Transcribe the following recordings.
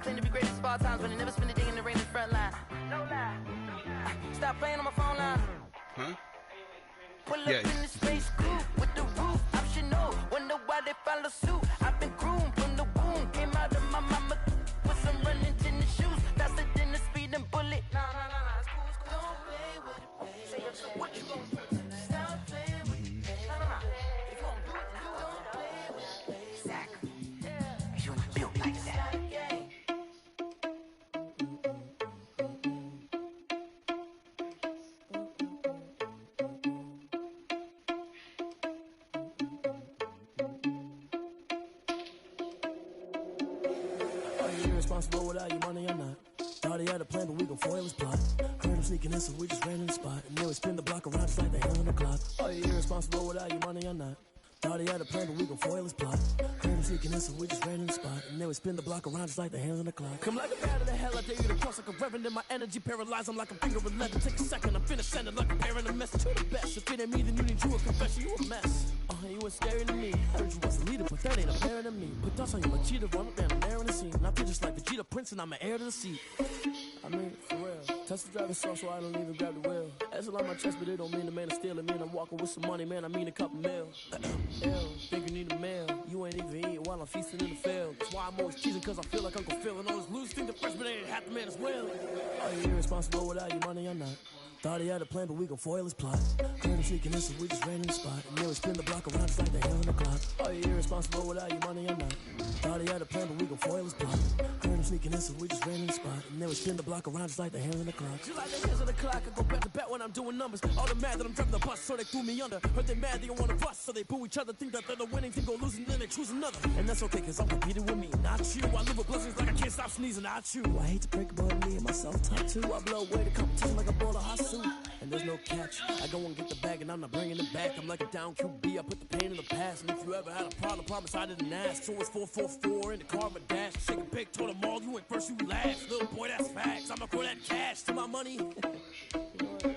claim to be greatest of all times, but I never spend a day in the rain in the front line. No lie. Stop playing on my phone line. Huh? Pull up in the space coupe with the roof optional. Wonder why they follow suit. I've been groomed from the womb. Came out of my mama with some running tennis shoes. Faster than the speeding bullet. Nah, it's cool, it's cool. Don't play with it, baby. Say what you gon' do tonight? Stop playing with it, baby. Nah. If you gon' do it, then don't play with it, baby. Exactly. Yeah. You built like that. Irresponsible without your money or not. Thought he had a plan, but we gon' foil his plot. Heard him sneaking in, so we just ran in the spot. And then we spin the block around just like the hand on the clock. Are you irresponsible without your money or not? Thought he had a plan, but we gon' foil his plot. Heard him sneaking in, so we just ran in the spot. And then we spin the block around just like the hands on the clock. Come like a bat of the hell, I dare you to cross like a reverend. In my energy paralyzed, I'm like a finger 11. Take a second, I'm finna send it like a parent a message to the best. If it ain't me, then you need you a confession, you a mess. You was scary to me. Heard you was a leader, but that ain't apparent to me. Put dust on you, a cheetah, run up down, I'm there in the scene. And I feel just like Vegeta Prince, and I'm an heir to the seat. I mean, for real. Touch the driving soft, so I don't even grab the wheel. That's a lot on my chest, but it don't mean the man is stealing. Man, I'm walking with some money, man, I mean a couple mil. Ew, think you need a meal. You ain't even eating while I'm feasting in the field. That's why I'm always cheesing, cause I feel like Uncle Phil. And all this loose thing, the freshman ain't half the man as well. Are you irresponsible without your money or not? Thought he had a plan, but we gon' foil his plot. Heard him sneaking in, so we just ran in the spot. And then we spin the block around just like the hand on the clock. Are you irresponsible without your money or not? Thought he had a plan, but we gon' foil his plot. Heard him sneaking in, so we just ran in the spot. And then we spin the block around just like the hand on the clock. Just like the hands on the clock, I go back to back when I'm doing numbers. All the mad that I'm driving the bus, so they threw me under. Heard they mad, they don't wanna bust, so they boo each other. Think that they're the winning team, go losing, then they choose another. And that's okay, cause I'm competing with me, not you. I live with blessings like I can't stop sneezing, not you. I hate to break it, but me and myself top too. I blow away the competition like a bowl of hot soup. And there's no catch. I go and get the bag and I'm not bringing it back. I'm like a down QB, I put the pain in the past. And if you ever had a problem, promise I didn't ask. So it's 444 in the car, my dash. Shake a big, told them all, you went first, you last. Little boy, that's facts. I'ma throw that cash to my money. You know what?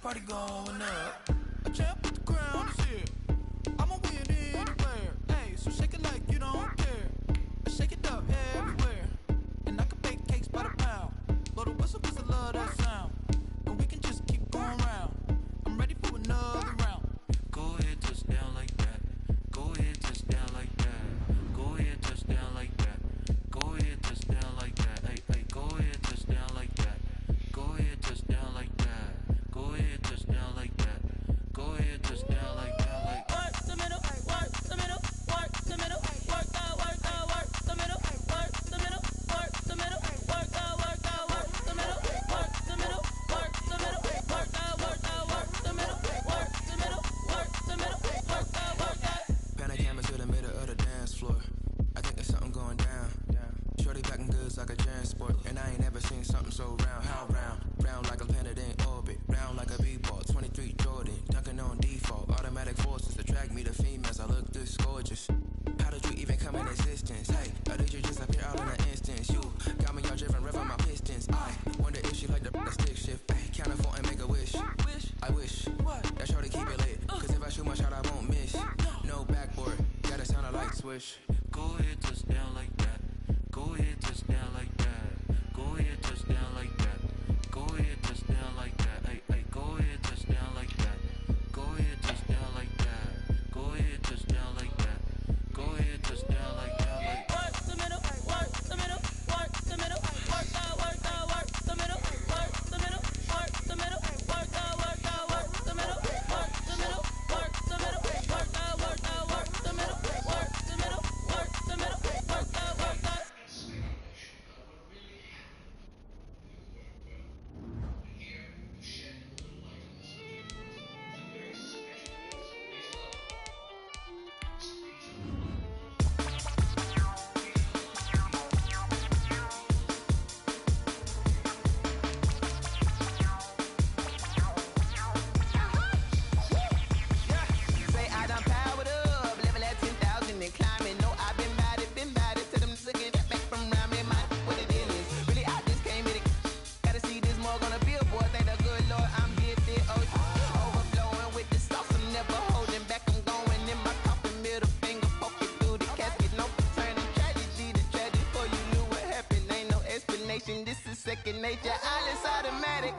Party going up. A champ with the crown is here. I'ma win anywhere. Hey, so shake it like you don't care. Shake it up everywhere. And I can bake cakes by the pound. Blow the whistle cause I love that sound. And we can just keep going round. I'm ready for another round. Go ahead, touch down like that. Go ahead, touch down like that. Go ahead, touch down like that. Go ahead, touch down like that. Hey, go ahead, touch down like that. Go ahead, touch down like that. Go ahead, touch down like that. Go ahead, touch down like that. Like work the middle, work the middle, work the middle, work the middle, work the middle, work the middle, work the middle, work the middle, work the middle, work the middle, work the middle, work the middle, work the Pan a camera to the middle of the dance floor. I think there's something going down. Shorty packing goods like a transport, and I ain't never seen something so round. How round? Round like a planet in orbit, round like a b-ball. 23 Jordan, dunking on default. Automatic forces attract me to females. I look this gorgeous. How did you even come in existence? Hey, or did you just appear all in an instance? You got me all driven, revving my pistons. I wonder if she like the stick shift. Hey, count a 4 and make a wish. I wish that shorty keep it lit. Cause if I shoot my shot, I won't miss. No backboard, gotta sound a light switch. go ahead, touch down like that. Go ahead, touch down like that. Go ahead, touch down like that. Go ahead, touch down like that. Hey, hey, go ahead, touch down like that. Go ahead, touch down like that. Go ahead, touch down like that. Go ahead, touch down like that. Like work the middle, work the middle, work the middle, work the middle, work the middle, work the middle, work the middle, work the middle, work the middle, work the middle, work the middle, work the middle, work the middle, work the middle, work the middle, work the middle, work the second nature. All is automatic.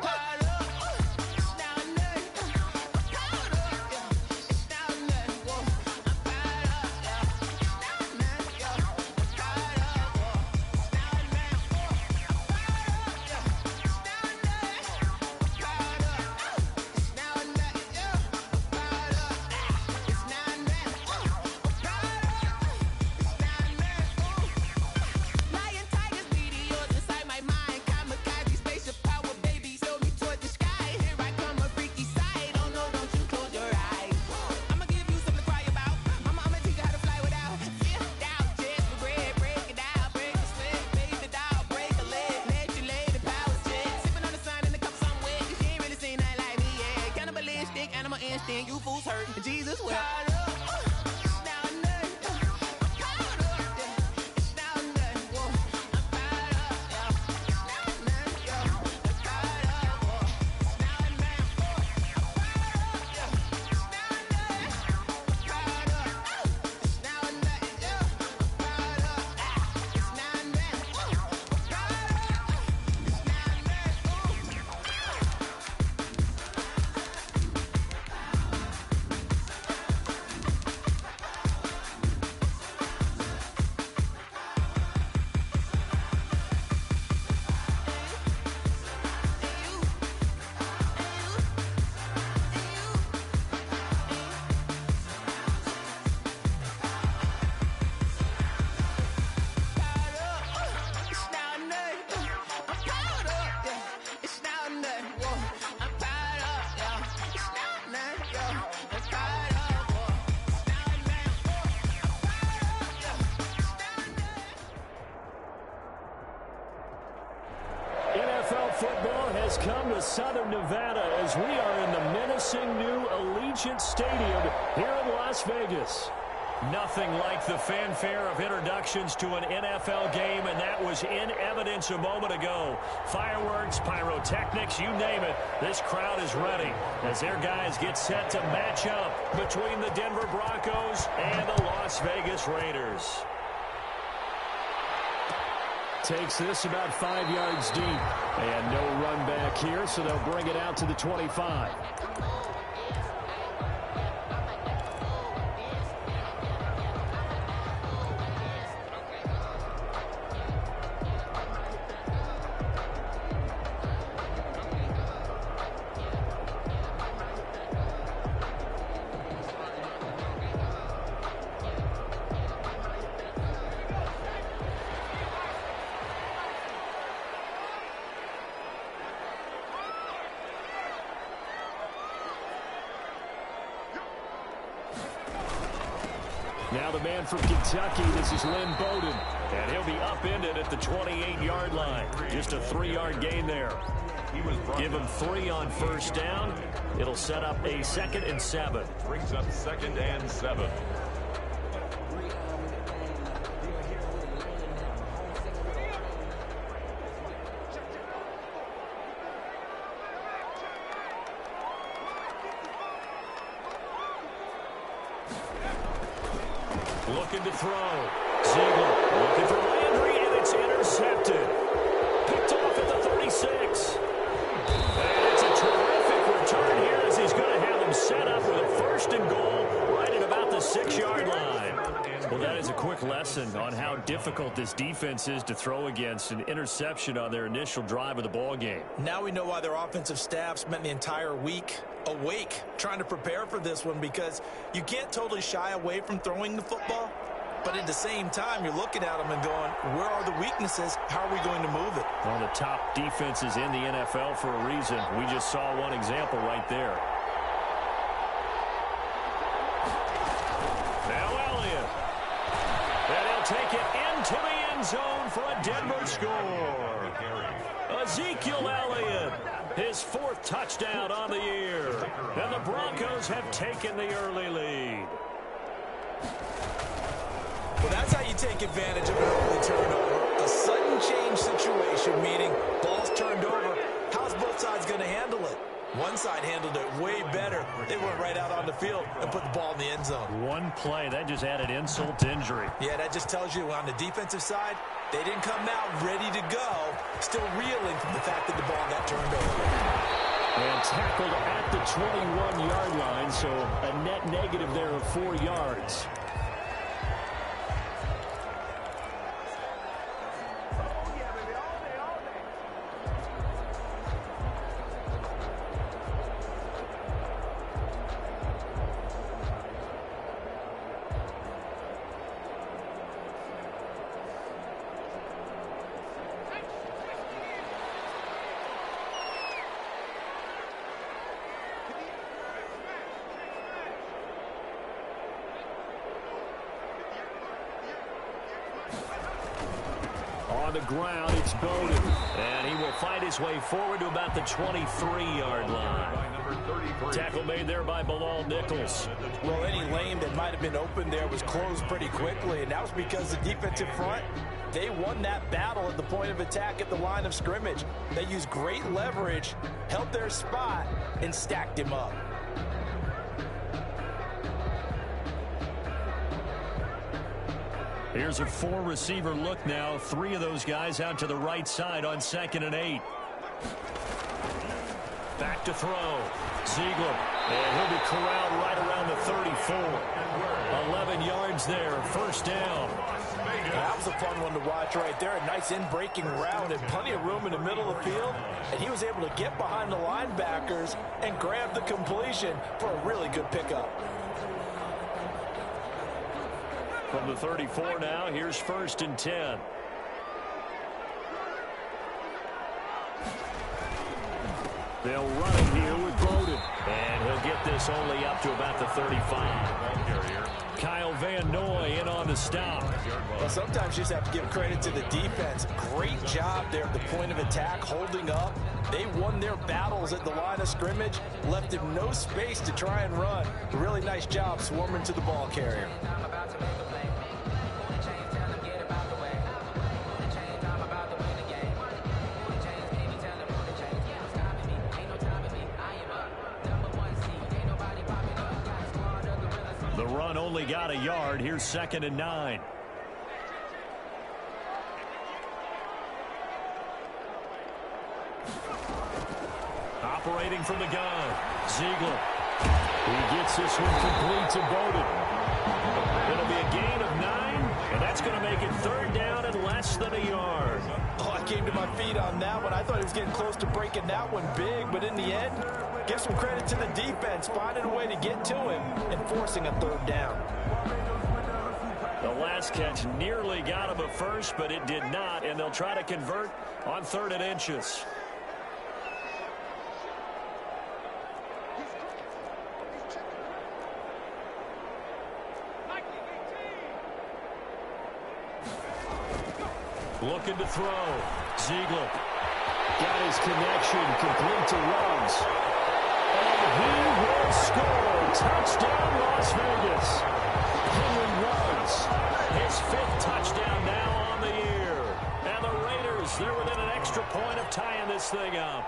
You fools hurt. Jesus will. NFL football has come to Southern Nevada as we are in the menacing new Allegiant Stadium here in Las Vegas. Nothing like the fanfare of introductions to an NFL game, and that was in evidence a moment ago. Fireworks, pyrotechnics, you name it. This crowd is ready as their guys get set to match up between the Denver Broncos and the Las Vegas Raiders. Takes this about 5 yards deep. And no run back here, so they'll bring it out to the 25. Now the man from Kentucky, this is Lynn Bowden. And he'll be upended at the 28-yard line. Just a 3-yard gain there. Give him 3 on first down. It'll set up a 2nd and 7. Brings up 2nd and 7. Looking to throw. Ziegler looking for Landry, and it's intercepted. Picked off at the 36. And it's a terrific return here as he's going to have them set up with a 1st and goal right at about the 6-yard line. Well, that is a quick lesson on how difficult this defense is to throw against. An interception on their initial drive of the ball game. Now we know why their offensive staff spent the entire week awake trying to prepare for this one, because you can't totally shy away from throwing the football, but at the same time you're looking at them and going, where are the weaknesses? How are we going to move it? One of the top defenses in the NFL for a reason. We just saw one example right there. Now Elliott, and he'll take it into the end zone for a Denver score. Ezekiel Elliott, his 4th touchdown on the year. And the Broncos have taken the early lead. Well, that's how you take advantage of an early turnover. A sudden change situation, meaning ball's turned over. How's both sides going to handle it? One side handled it way better. They went right out on the field and put the ball in the end zone. One play, that just added insult to injury. Yeah, that just tells you on the defensive side, they didn't come out ready to go, still reeling from the fact that the ball got turned over. And tackled at the 21-yard line, so a net negative there of 4 yards. On the ground, it's Bowden. And he will fight his way forward to about the 23-yard line. Tackle made there by Bilal Nichols. Well, any lane that might have been open there was closed pretty quickly, and that was because the defensive front, they won that battle at the point of attack at the line of scrimmage. They used great leverage, held their spot, and stacked him up. Here's a 4-receiver look now. 3 of those guys out to the right side on 2nd and 8. Back to throw. Ziegler. And he'll be corralled right around the 34. 11 yards there. First down. That was a fun one to watch right there. A nice in-breaking route and plenty of room in the middle of the field. And he was able to get behind the linebackers and grab the completion for a really good pickup. From the 34 now, here's 1st and 10. They'll run it here with Bowden. And he'll get this only up to about the 35. Kyle Van Noy in on the stop. Well, sometimes you just have to give credit to the defense. Great job there at the point of attack, holding up. They won their battles at the line of scrimmage, left him no space to try and run. A really nice job swarming to the ball carrier. The run only got a yard. Here's 2nd and 9. Operating from the gun. Ziegler. He gets this one complete to Bowden. It'll be a gain of 9, and that's going to make it 3rd down and less than a yard. Oh, I came to my feet on that one. I thought he was getting close to breaking that one big, but in the end, give some credit to the defense, finding a way to get to him and forcing a 3rd down. The last catch nearly got him a first, but it did not, and they'll try to convert on 3rd and inches. Looking to throw. Ziegler got his connection, complete to Ruggs. And he will score. Touchdown, Las Vegas. Henry Ruggs, his 5th touchdown now on the year. And the Raiders, they're within an extra point of tying this thing up.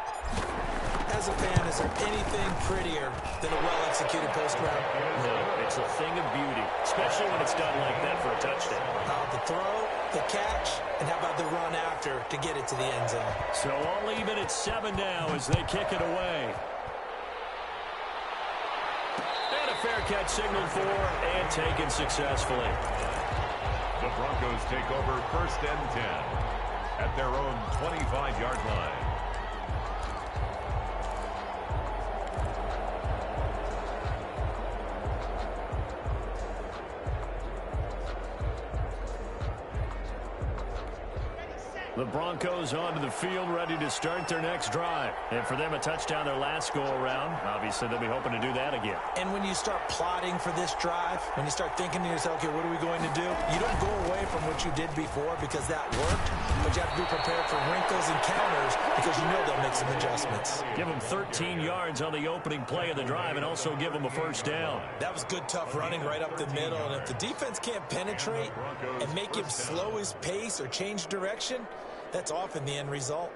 As a fan, is there anything prettier than a well-executed post route? No, it's a thing of beauty, especially when it's done like that for a touchdown. The throw, the catch, and how about the run after to get it to the end zone? So all even at 7 now as they kick it away. And a fair catch signaled for and taken successfully. The Broncos take over 1st and 10 at their own 25-yard line. The Broncos onto the field, ready to start their next drive. And for them, a touchdown their last go-around. Obviously, they'll be hoping to do that again. And when you start plotting for this drive, when you start thinking to yourself, okay, what are we going to do? You don't go away from what you did before because that worked, but you have to be prepared for wrinkles and counters because you know they'll make some adjustments. Give them 13 yards on the opening play of the drive and also give them a 1st down. That was good, tough running right up the middle. And if the defense can't penetrate and make him slow his pace or change direction, that's often the end result.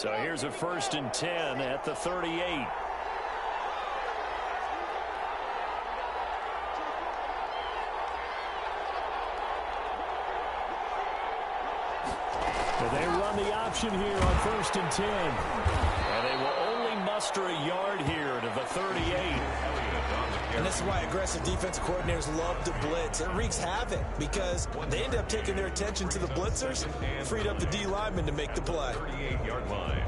So here's a 1st and 10 at the 38. They run the option here on 1st and 10. And they will only muster a yard here to the 38. And this is why aggressive defensive coordinators love to blitz. It wreaks havoc because they end up taking their attention to the blitzers, freed up the D lineman to make the play. 38-yard line.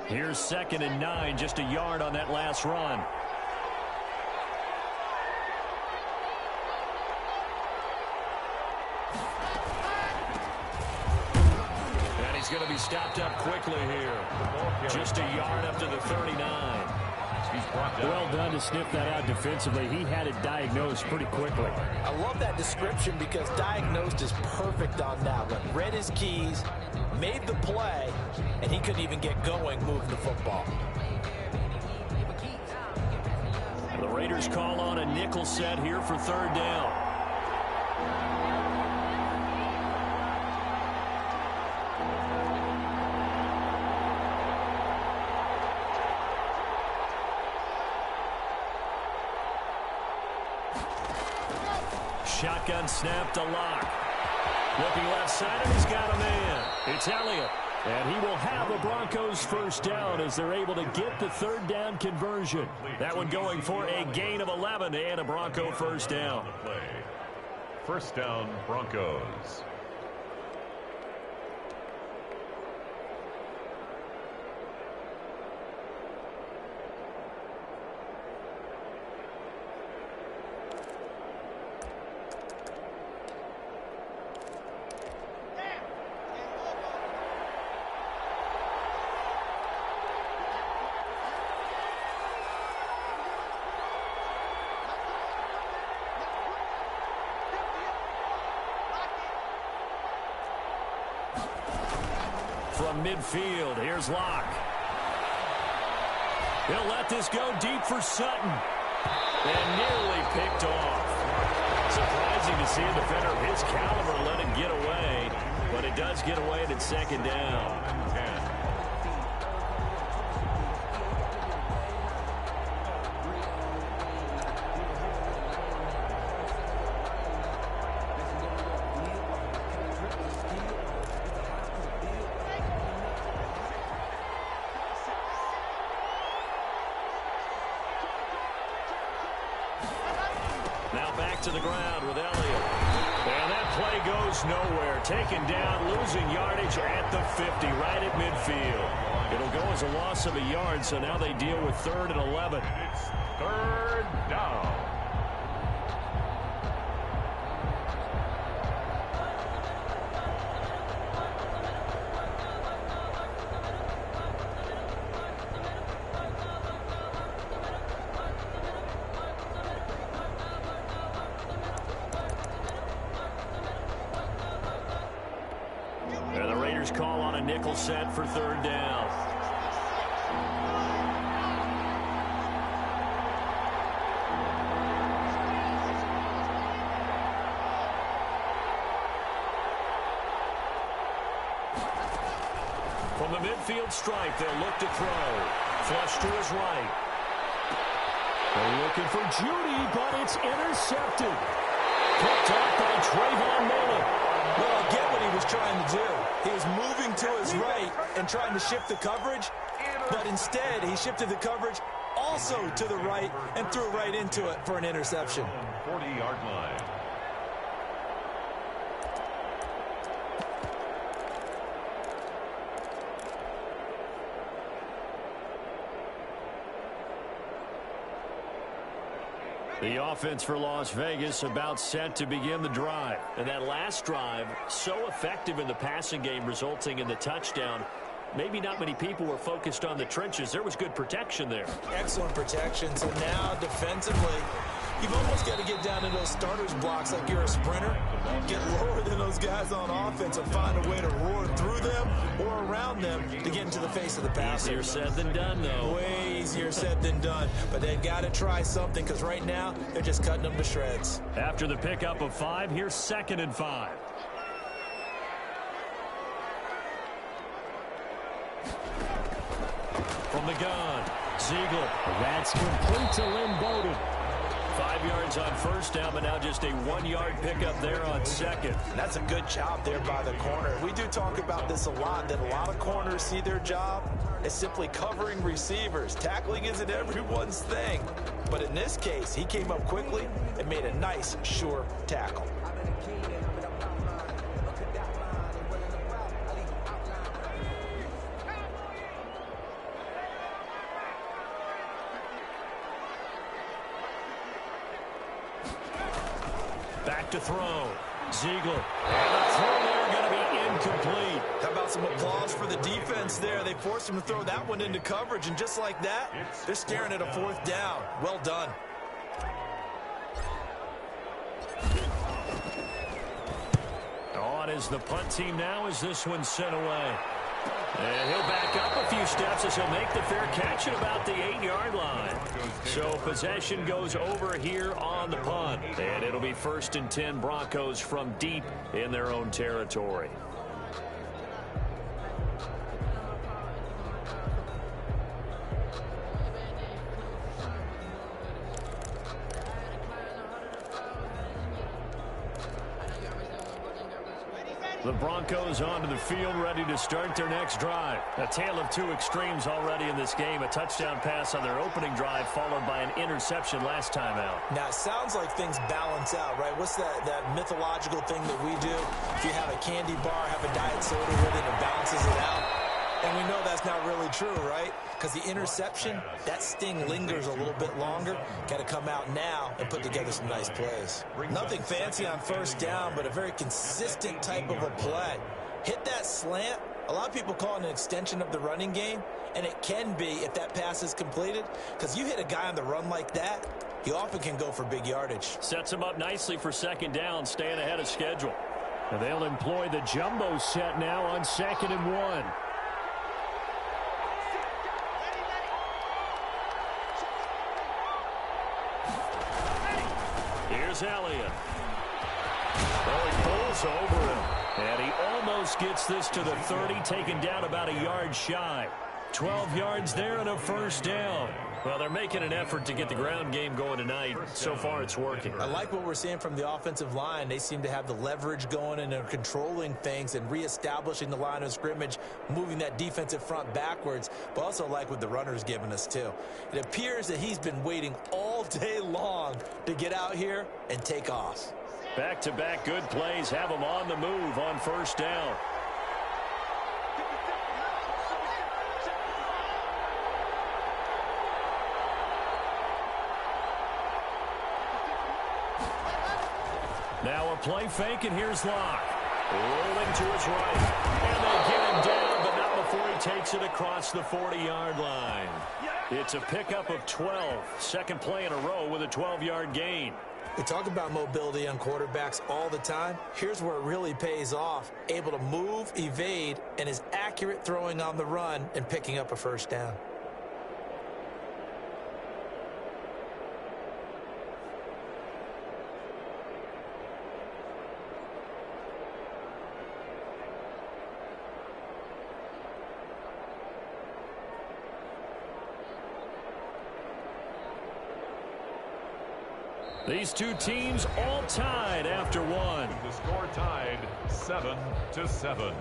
Here's 2nd and 9, just a yard on that last run. And he's going to be stopped up quickly here. Just a yard up to the 39. Well done to sniff that out defensively. He had it diagnosed pretty quickly. I love that description because diagnosed is perfect on that one. Read his keys, made the play, and he couldn't even get going moving the football. The Raiders call on a nickel set here for 3rd down. Shotgun snap to Locke. Looking left side, and he's got a man. It's Elliott. And he will have the Broncos 1st down as they're able to get the 3rd down conversion. That one going for a gain of 11 and a Bronco 1st down. 1st down, Broncos. From midfield, here's Locke. He'll let this go deep for Sutton. And nearly picked off. Surprising to see a defender of his caliber let it get away. But it does get away at 2nd down. Now back to the ground with Elliott. And that play goes nowhere. Taken down, losing yardage at the 50, right at midfield. It'll go as a loss of a yard, so now they deal with 3rd and 11. It's 3rd down. And the Raiders call on a nickel set for 3rd down. From the midfield stripe, they'll look to throw. Flush to his right. They're looking for Judy, but it's intercepted. Picked off by Trayvon Mullen. Well, I get what he was trying to do. He was moving to his right and trying to shift the coverage, but instead he shifted the coverage also to the right and threw right into it for an interception. 40-yard line. The offense for Las Vegas about set to begin the drive. And that last drive, so effective in the passing game, resulting in the touchdown. Maybe not many people were focused on the trenches. There was good protection there. Excellent protection. So now defensively, You've almost got to get down to those starters blocks like you're a sprinter. Get lower than those guys on offense and find a way to roar through them or around them to get into the face of the passer. Easier said than done, though. Way easier said than done. But they've got to try something because right now they're just cutting them to shreds. After the pickup of 5, here's 2nd and 5. From the gun, Ziegler. That's complete to Lynn Bowden. 5 yards on first down, but now just a 1-yard pickup there on 2nd. That's a good job there by the corner. We do talk about this a lot, that a lot of corners see their job as simply covering receivers. Tackling isn't everyone's thing. But in this case, he came up quickly and made a nice, sure tackle. Back to throw. Ziegler. And the throw there going to be incomplete. How about some applause for the defense there? They forced him to throw that one into coverage, and just like that, they're staring at a 4th down. Well done. On is the punt team now as this one's sent away. And he'll back up a few steps as he'll make the fair catch at about the 8-yard line. So possession goes over here on the punt. And it'll be 1st and 10 Broncos from deep in their own territory. The Broncos onto the field, ready to start their next drive. A tale of 2 extremes already in this game. A touchdown pass on their opening drive, followed by an interception last time out. Now, it sounds like things balance out, right? What's that mythological thing that we do? If you have a candy bar, have a diet soda with it, it balances it out. And we know that's not really true, right? Because the interception, that sting lingers a little bit longer. Got to come out now and put together some nice plays. Nothing fancy on first down, but a very consistent type of a play. Hit that slant. A lot of people call it an extension of the running game, and it can be if that pass is completed. Because you hit a guy on the run like that, he often can go for big yardage. Sets him up nicely for 2nd down, staying ahead of schedule. And they'll employ the jumbo set now on 2nd and 1. Here's Elliott. Oh, he pulls over him. And he almost gets this to the 30, taken down about a yard shy. 12 yards there and a 1st down. Well, they're making an effort to get the ground game going tonight. So far, it's working. I like what we're seeing from the offensive line. They seem to have the leverage going, and they're controlling things and reestablishing the line of scrimmage, moving that defensive front backwards, but also like what the runner's giving us, too. It appears that he's been waiting all day long to get out here and take off. Back-to-back good plays have him on the move on 1st down. Now a play fake, and here's Locke. Rolling to his right. And they get him down, but not before he takes it across the 40-yard line. It's a pickup of 12. 2nd play in a row with a 12-yard gain. We talk about mobility on quarterbacks all the time. Here's where it really pays off. Able to move, evade, and is accurate throwing on the run and picking up a 1st down. These two teams all tied after one. The score tied 7-7.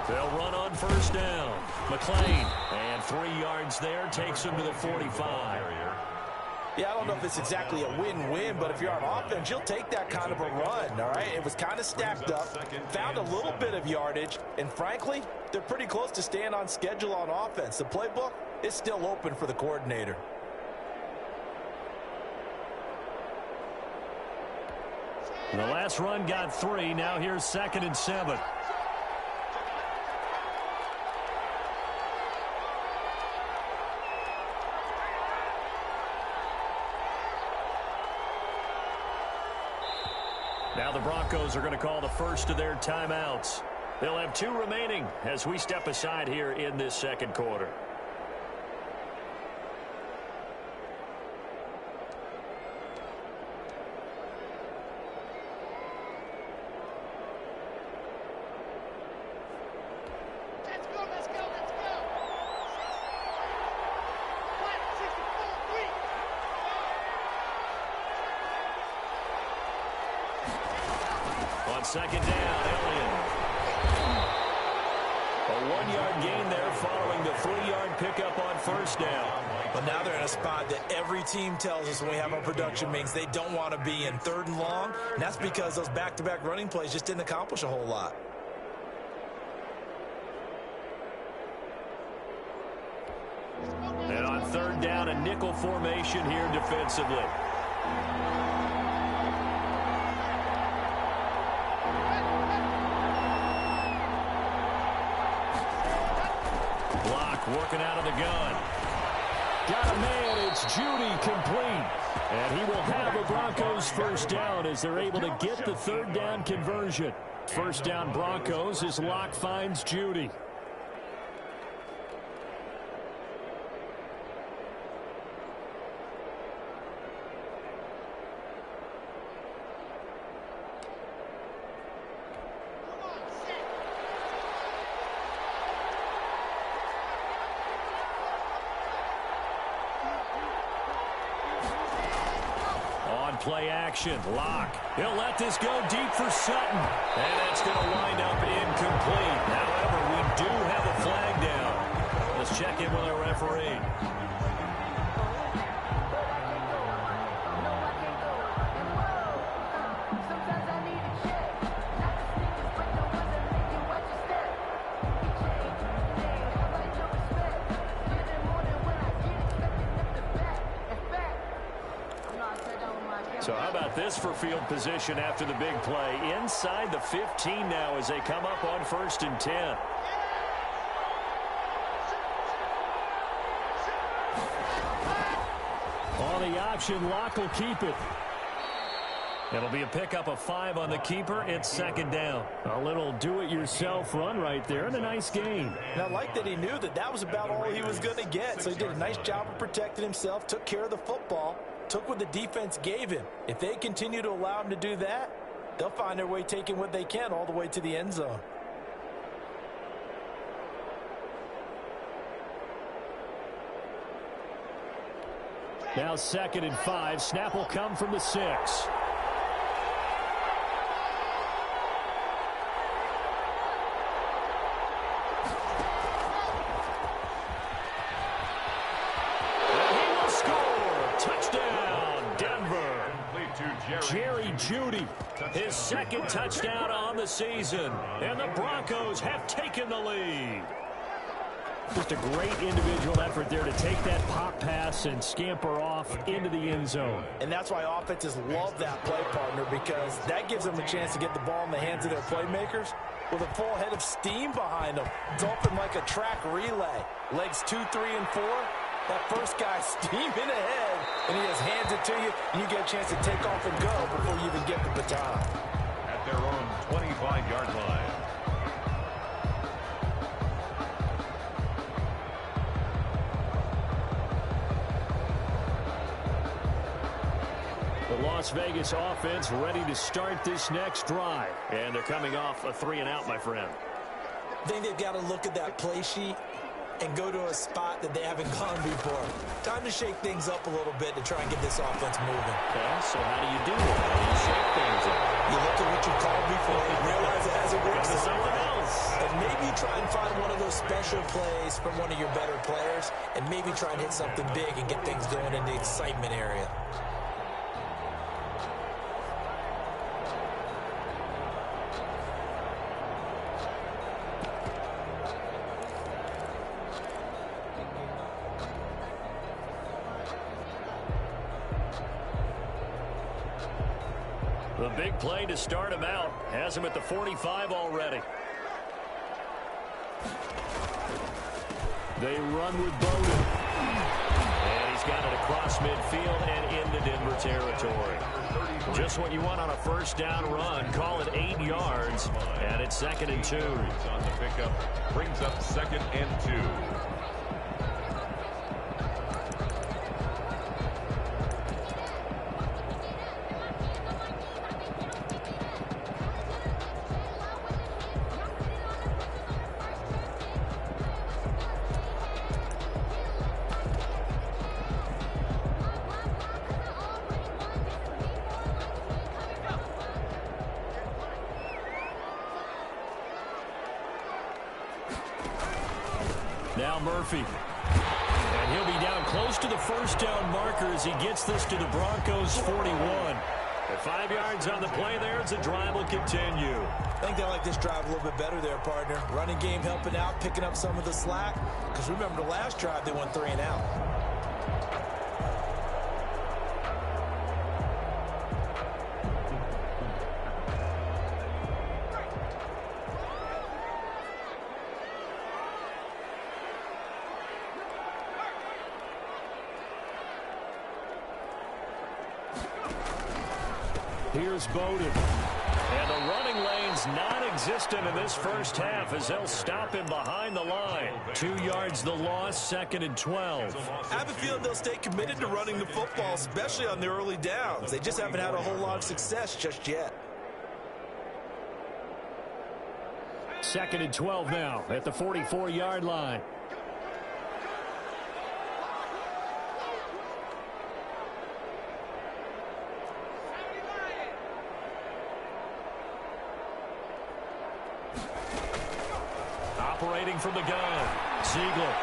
They'll run on first down. McLean, and 3 yards there, takes him to the 45. Yeah, I don't know if it's exactly a win-win, but if you're on offense, you'll take that kind of a run, all right? It was kind of stacked up, found a little bit of yardage, and frankly, they're pretty close to staying on schedule on offense. The playbook is still open for the coordinator. The last run got 3. Now here's 2nd and 7. Now the Broncos are going to call the first of their timeouts. They'll have 2 remaining as we step aside here in this second quarter. Second down, Elliott. A 1-yard gain there following the 3-yard pickup on first down. But now they're in a spot that every team tells us when we have our production meetings they don't want to be in, 3rd and long. And that's because those back-to-back running plays just didn't accomplish a whole lot. And on 3rd down, a nickel formation here defensively. Working out of the gun. Got a man. It's Judy complete. And he will have a Broncos first down as they're able to get the 3rd down conversion. First down Broncos as Locke finds Judy. Play action. Locke. He'll let this go deep for Sutton. And that's going to wind up incomplete. However, we do have a flag down. Let's check in with our referee. So how about this for field position after the big play? Inside the 15 now as they come up on 1st and 10. On the option, Locke will keep it. It'll be a pickup of 5 on the keeper. It's 2nd down. A little do-it-yourself run right there and a nice gain. And I like that he knew that that was about all he was going to get. So he did a nice job of protecting himself, took care of the football, took what the defense gave him. If they continue to allow him to do that, they'll find their way taking what they can all the way to the end zone. Now 2nd and 5. Snap will come from the 6. Jerry Jeudy, his 2nd touchdown on the season. And the Broncos have taken the lead. Just a great individual effort there to take that pop pass and scamper off into the end zone. And that's why offenses love that play partner, because that gives them a chance to get the ball in the hands of their playmakers with a full head of steam behind them. It's often like a track relay. Legs 2, 3, and 4. That first guy steaming ahead, and he just hands it to you, and you get a chance to take off and go before you even get the baton. At their own 25-yard line. The Las Vegas offense ready to start this next drive. And they're coming off a 3-and-out, my friend. I think they've got to look at that play sheet and go to a spot that they haven't gone before. Time to shake things up a little bit to try and get this offense moving. Okay, so how do you do that? How do you shake things up? You look at what you called before, realize it hasn't worked. Something else. And maybe you try and find one of those special plays from one of your better players and maybe try and hit something big and get things going in the excitement area. The big play to start him out has him at the 45 already. They run with Bowden. And he's got it across midfield and into Denver territory. Just what you want on a first down run. Call it 8 yards, and it's 2nd and 2. On the pickup, brings up 2nd and 2. Now Murphy. And he'll be down close to the first down marker as he gets this to the Broncos 41. At 5 yards on the play there as the drive will continue. I think they like this drive a little bit better there, partner. Running game helping out, picking up some of the slack. Because remember the last drive, they went 3 and out. Here's Bowden. And the running lane's non-existent in this first half as they'll stop him behind the line. 2 yards the loss, 2nd and 12. I have a feeling they'll stay committed to running the football, especially on the early downs. They just haven't had a whole lot of success just yet. 2nd and 12 now at the 44-yard line. Operating from the gun, Ziegler.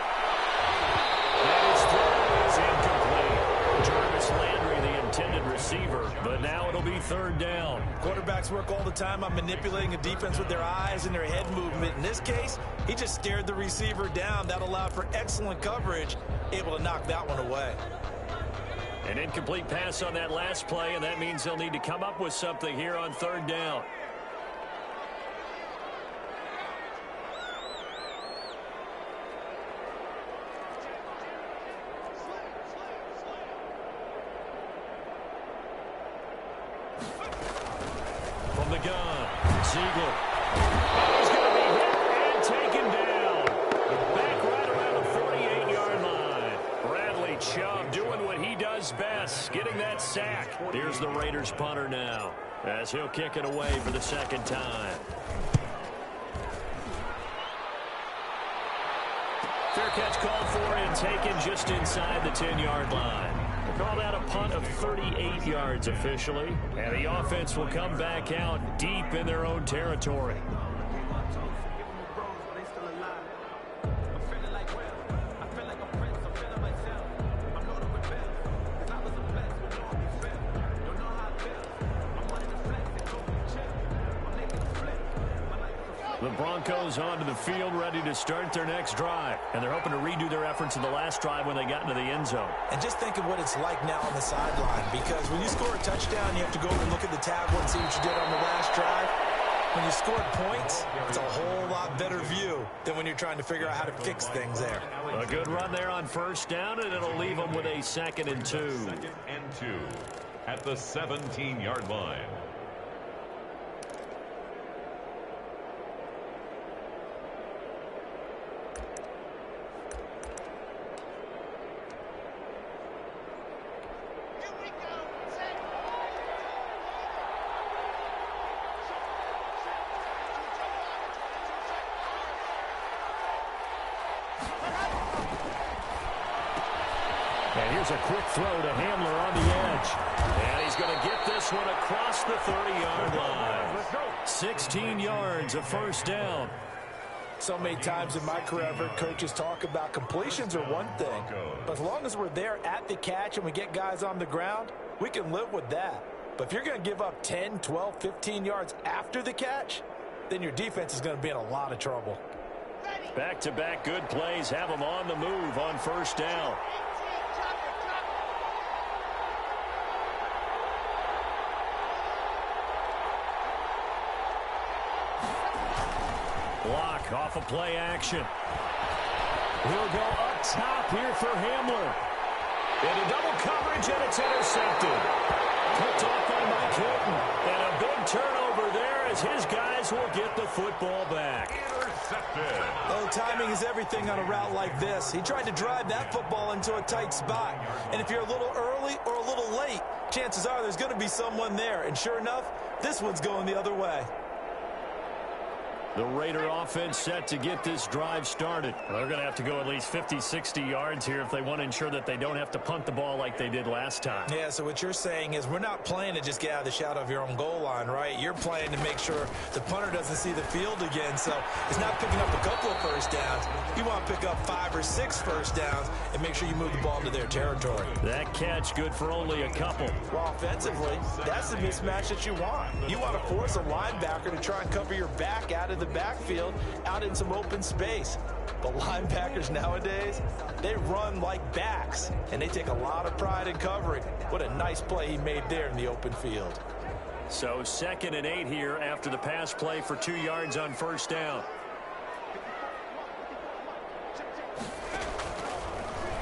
And his throw is incomplete. Jarvis Landry, the intended receiver, but now it'll be 3rd down. Quarterbacks work all the time on manipulating a defense with their eyes and their head movement. In this case, he just stared the receiver down. That allowed for excellent coverage, able to knock that one away. An incomplete pass on that last play, and that means they'll need to come up with something here on 3rd down. From the gun, Ziegler. And he's going to be hit and taken down. Back right around the 48-yard line. Bradley Chubb doing what he does best, getting that sack. Here's the Raiders punter now as he'll kick it away for the 2nd time. Fair catch called for and taken just inside the 10-yard line. Call that a punt of 38 yards officially. And the offense will come back out deep in their own territory. The Broncos onto the field ready to start their next drive. And they're hoping to redo their efforts in the last drive when they got into the end zone. And just think of what it's like now on the sideline, because when you score a touchdown, you have to go over and look at the tablet and see what you did on the last drive. When you scored points, it's a whole lot better view than when you're trying to figure out how to fix things there. A good run there on 1st down, and it'll leave them with a 2nd and 2. 2nd and 2 at the 17-yard line. And here's a quick throw to Hamler on the edge. And he's going to get this one across the 30-yard line. 16 yards, a 1st down. So many times in my career, I've heard coaches talk about completions are one thing, but as long as we're there at the catch and we get guys on the ground, we can live with that. But if you're going to give up 10, 12, 15 yards after the catch, then your defense is going to be in a lot of trouble. Back-to-back good plays have them on the move on first down. Block off of play action. He'll go up top here for Hamler. Into double coverage, and it's intercepted. Picked off by Mike Hilton. And a big turnover there as his guys will get the football back. Intercepted. Oh, timing is everything on a route like this. He tried to drive that football into a tight spot. And if you're a little early or a little late, chances are there's going to be someone there. And sure enough, this one's going the other way. The Raider offense set to get this drive started. They're going to have to go at least 50, 60 yards here if they want to ensure that they don't have to punt the ball like they did last time. Yeah, so what you're saying is we're not playing to just get out of the shadow of your own goal line, right? You're playing to make sure the punter doesn't see the field again. So it's not picking up a couple of first downs. You want to pick up 5 or 6 first downs and make sure you move the ball into their territory. That catch good for only a couple. Well, offensively, that's the mismatch that you want. You want to force a linebacker to try and cover your back out of the backfield, out in some open space. But linebackers nowadays, they run like backs, and they take a lot of pride in covering. What a nice play he made there in the open field. So 2nd and 8 here after the pass play for 2 yards on first down.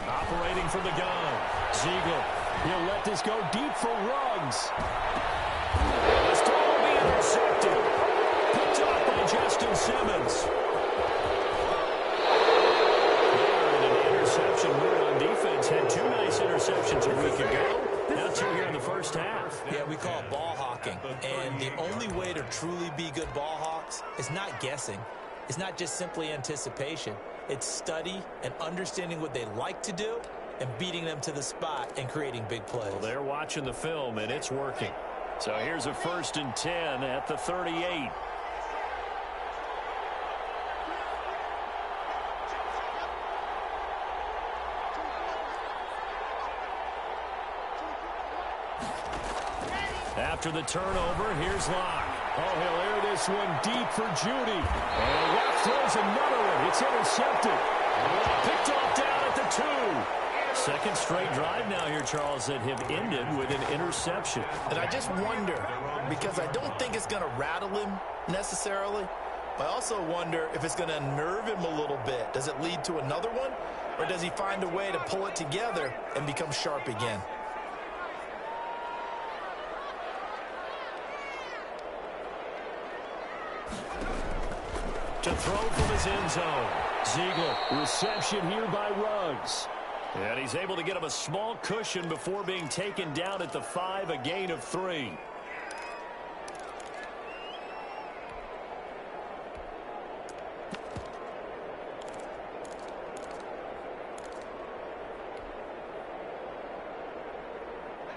Operating from the gun, Ziegler. He'll let this go deep for Ruggs. This throw will be intercepted. Picked off by Justin Simmons. An interception here on defense. Had 2 nice interceptions a week ago. Now 2 here in the first half. Yeah, we call it ball hawking. And the only way to truly be good ball hawks is not guessing. It's not just simply anticipation. It's study and understanding what they like to do and beating them to the spot and creating big plays. Well, they're watching the film, and it's working. So here's a 1st and 10 at the 38. After the turnover, here's Locke. Oh, he'll air this one deep for Judy. And Locke throws another one. It's intercepted. Picked off down at the 2. 2nd straight drive now here, Charles, that have ended with an interception. And I just wonder, because I don't think it's going to rattle him necessarily, but I also wonder if it's going to nerve him a little bit. Does it lead to another one, or does he find a way to pull it together and become sharp again? To throw from his end zone. Ziegler, reception here by Ruggs. And he's able to get him a small cushion before being taken down at the 5, a gain of 3.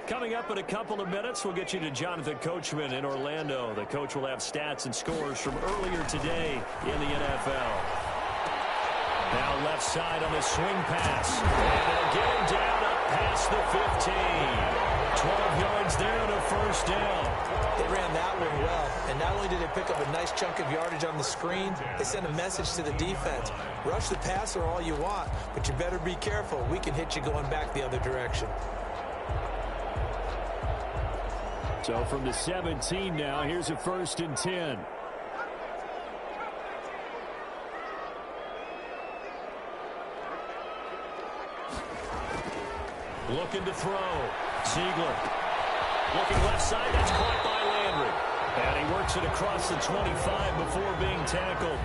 Coming up in a couple of minutes, we'll get you to Jonathan Coachman in Orlando. The coach will have stats and scores from earlier today in the NFL. Now left side on the swing pass. And they'll get him down up past the 15. 12 yards there and a first down. They ran that one well, and not only did they pick up a nice chunk of yardage on the screen, they sent a message to the defense. Rush the passer all you want, but you better be careful. We can hit you going back the other direction. So from the 17 now, here's a 1st and 10. Looking to throw. Ziegler. Looking left side. That's caught by Landry. And he works it across the 25 before being tackled.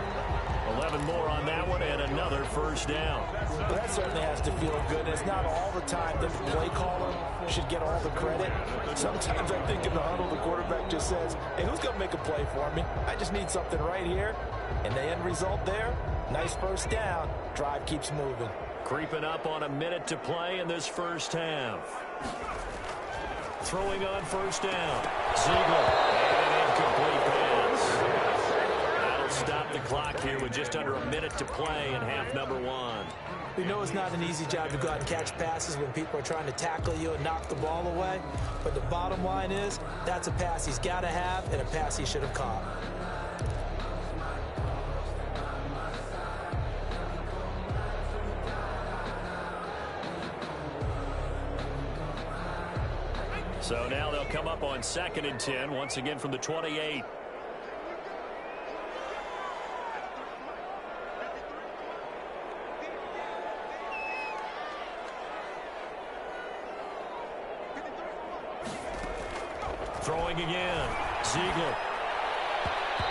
11 more on that one and another first down. Well, that certainly has to feel good. It's not all the time that the play caller should get all the credit. Sometimes I think in the huddle, the quarterback just says, hey, who's going to make a play for me? I just need something right here. And the end result there, nice first down. Drive keeps moving. Creeping up on a minute to play in this first half. Throwing on first down. Ziegler. And an incomplete pass. That'll stop stop the clock here with just under a minute to play in half number one. We know it's not an easy job to go out and catch passes when people are trying to tackle you and knock the ball away. But the bottom line is, that's a pass he's got to have and a pass he should have caught. So now they'll come up on 2nd and 10, once again from the 28. Throwing again. Ziegler.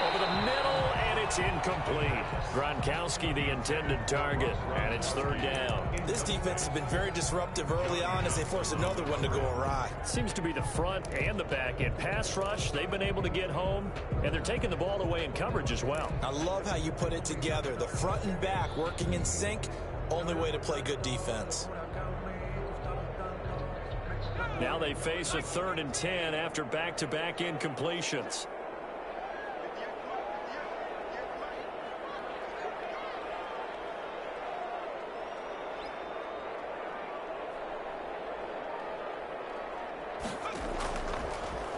Over the middle, and it's incomplete. Gronkowski, the intended target, and it's 3rd down. This defense has been very disruptive early on as they force another one to go awry. Seems to be the front and the back end. Pass rush, they've been able to get home, and they're taking the ball away in coverage as well. I love how you put it together. The front and back working in sync, only way to play good defense. Now they face a 3rd and 10 after back-to-back incompletions.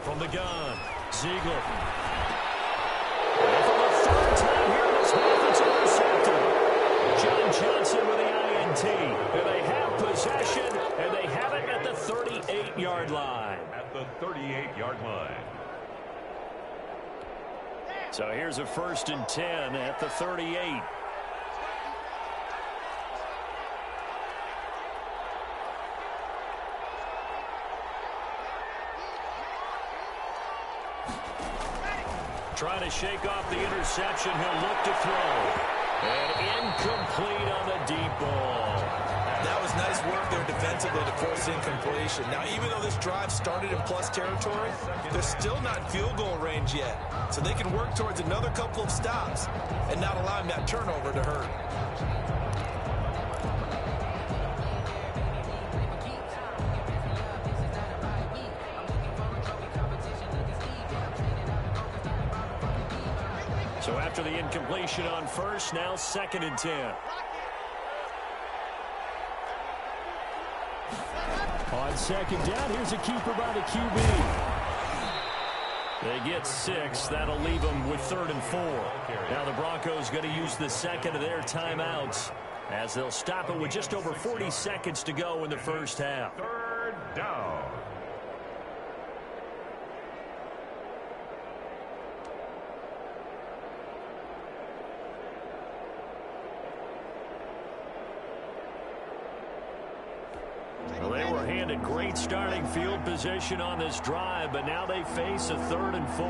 From the gun, Ziegler. And for the 3rd time here in this half, it's intercepted. John Johnson with the INT. And they have possession, and they have it at the 38-yard line. At the 38-yard line. So here's a 1st and 10 at the 38. Trying to shake off the interception. He'll look to throw. And incomplete on the deep ball. That was nice work there defensively to force incompletion. Now, even though this drive started in plus territory, they're still not in field goal range yet. So they can work towards another couple of stops and not allowing that turnover to hurt. So after the incompletion on 1st, now 2nd and 10. On 2nd down, here's a keeper by the QB. They get 6. That'll leave them with 3rd and 4. Now the Broncos going to use the 2nd of their timeouts as they'll stop it with just over 40 seconds to go in the first half. 3rd down. Well, they were handed great starting field position on this drive, but now they face a 3rd and 4.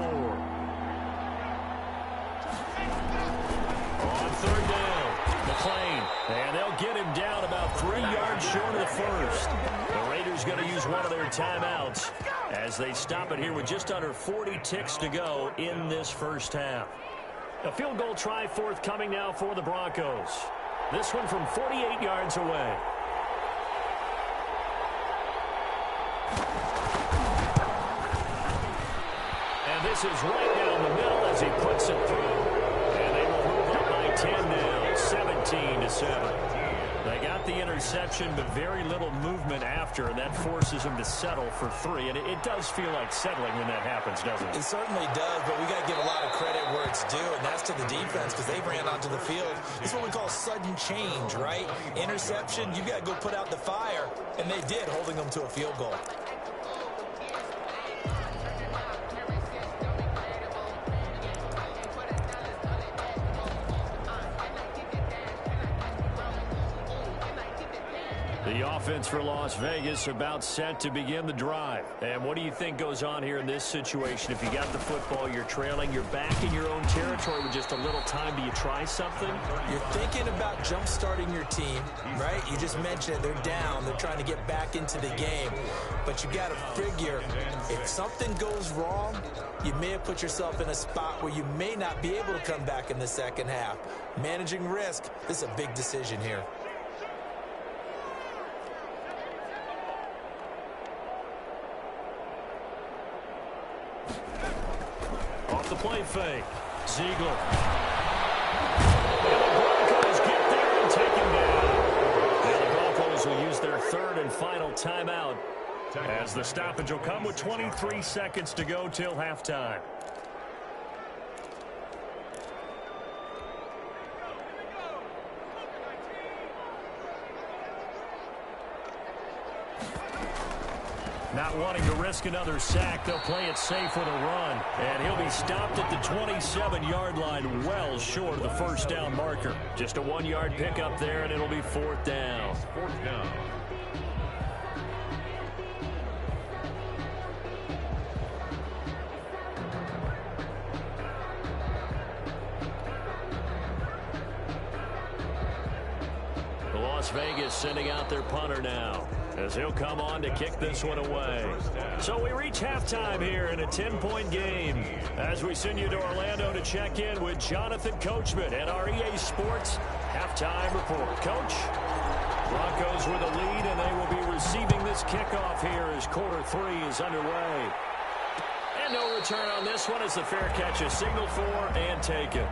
On 3rd down, McClain, and they'll get him down about 3 yards short of the 1st. The Raiders going to use one of their timeouts as they stop it here with just under 40 ticks to go in this first half. A field goal try forthcoming now for the Broncos. This one from 48 yards away. This is right down the middle as he puts it through. And they will move up by 10 now, 17-7. They got the interception, but very little movement after, and that forces them to settle for 3. And it does feel like settling when that happens, doesn't it? It certainly does, but we got to give a lot of credit where it's due, and that's to the defense because they ran onto the field. It's what we call sudden change, right? Interception, you got to go put out the fire, and they did, holding them to a field goal. The offense for Las Vegas about set to begin the drive. And what do you think goes on here in this situation? If you got the football, you're trailing, you're back in your own territory with just a little time. Do you try something? You're thinking about jump-starting your team, right? You just mentioned it. They're down. They're trying to get back into the game. But you got to figure if something goes wrong, you may have put yourself in a spot where you may not be able to come back in the second half. Managing risk, this is a big decision here. Off the play fake. Ziegler. Broncos will use their third and final timeout as the stoppage will come with 23 seconds to go till halftime. Not wanting to risk another sack, they'll play it safe with a run. And he'll be stopped at the 27-yard line, well short of the first down marker. Just a 1-yard pickup there, and it'll be fourth down. Fourth down. Las Vegas sending out their punter now, as he'll come on to kick this one away. So we reach halftime here in a 10-point game as we send you to Orlando to check in with Jonathan Coachman at our EA Sports Halftime Report. Coach, Broncos with a lead, and they will be receiving this kickoff here as quarter 3 is underway. And no return on this one as the fair catch is signaled for and taken.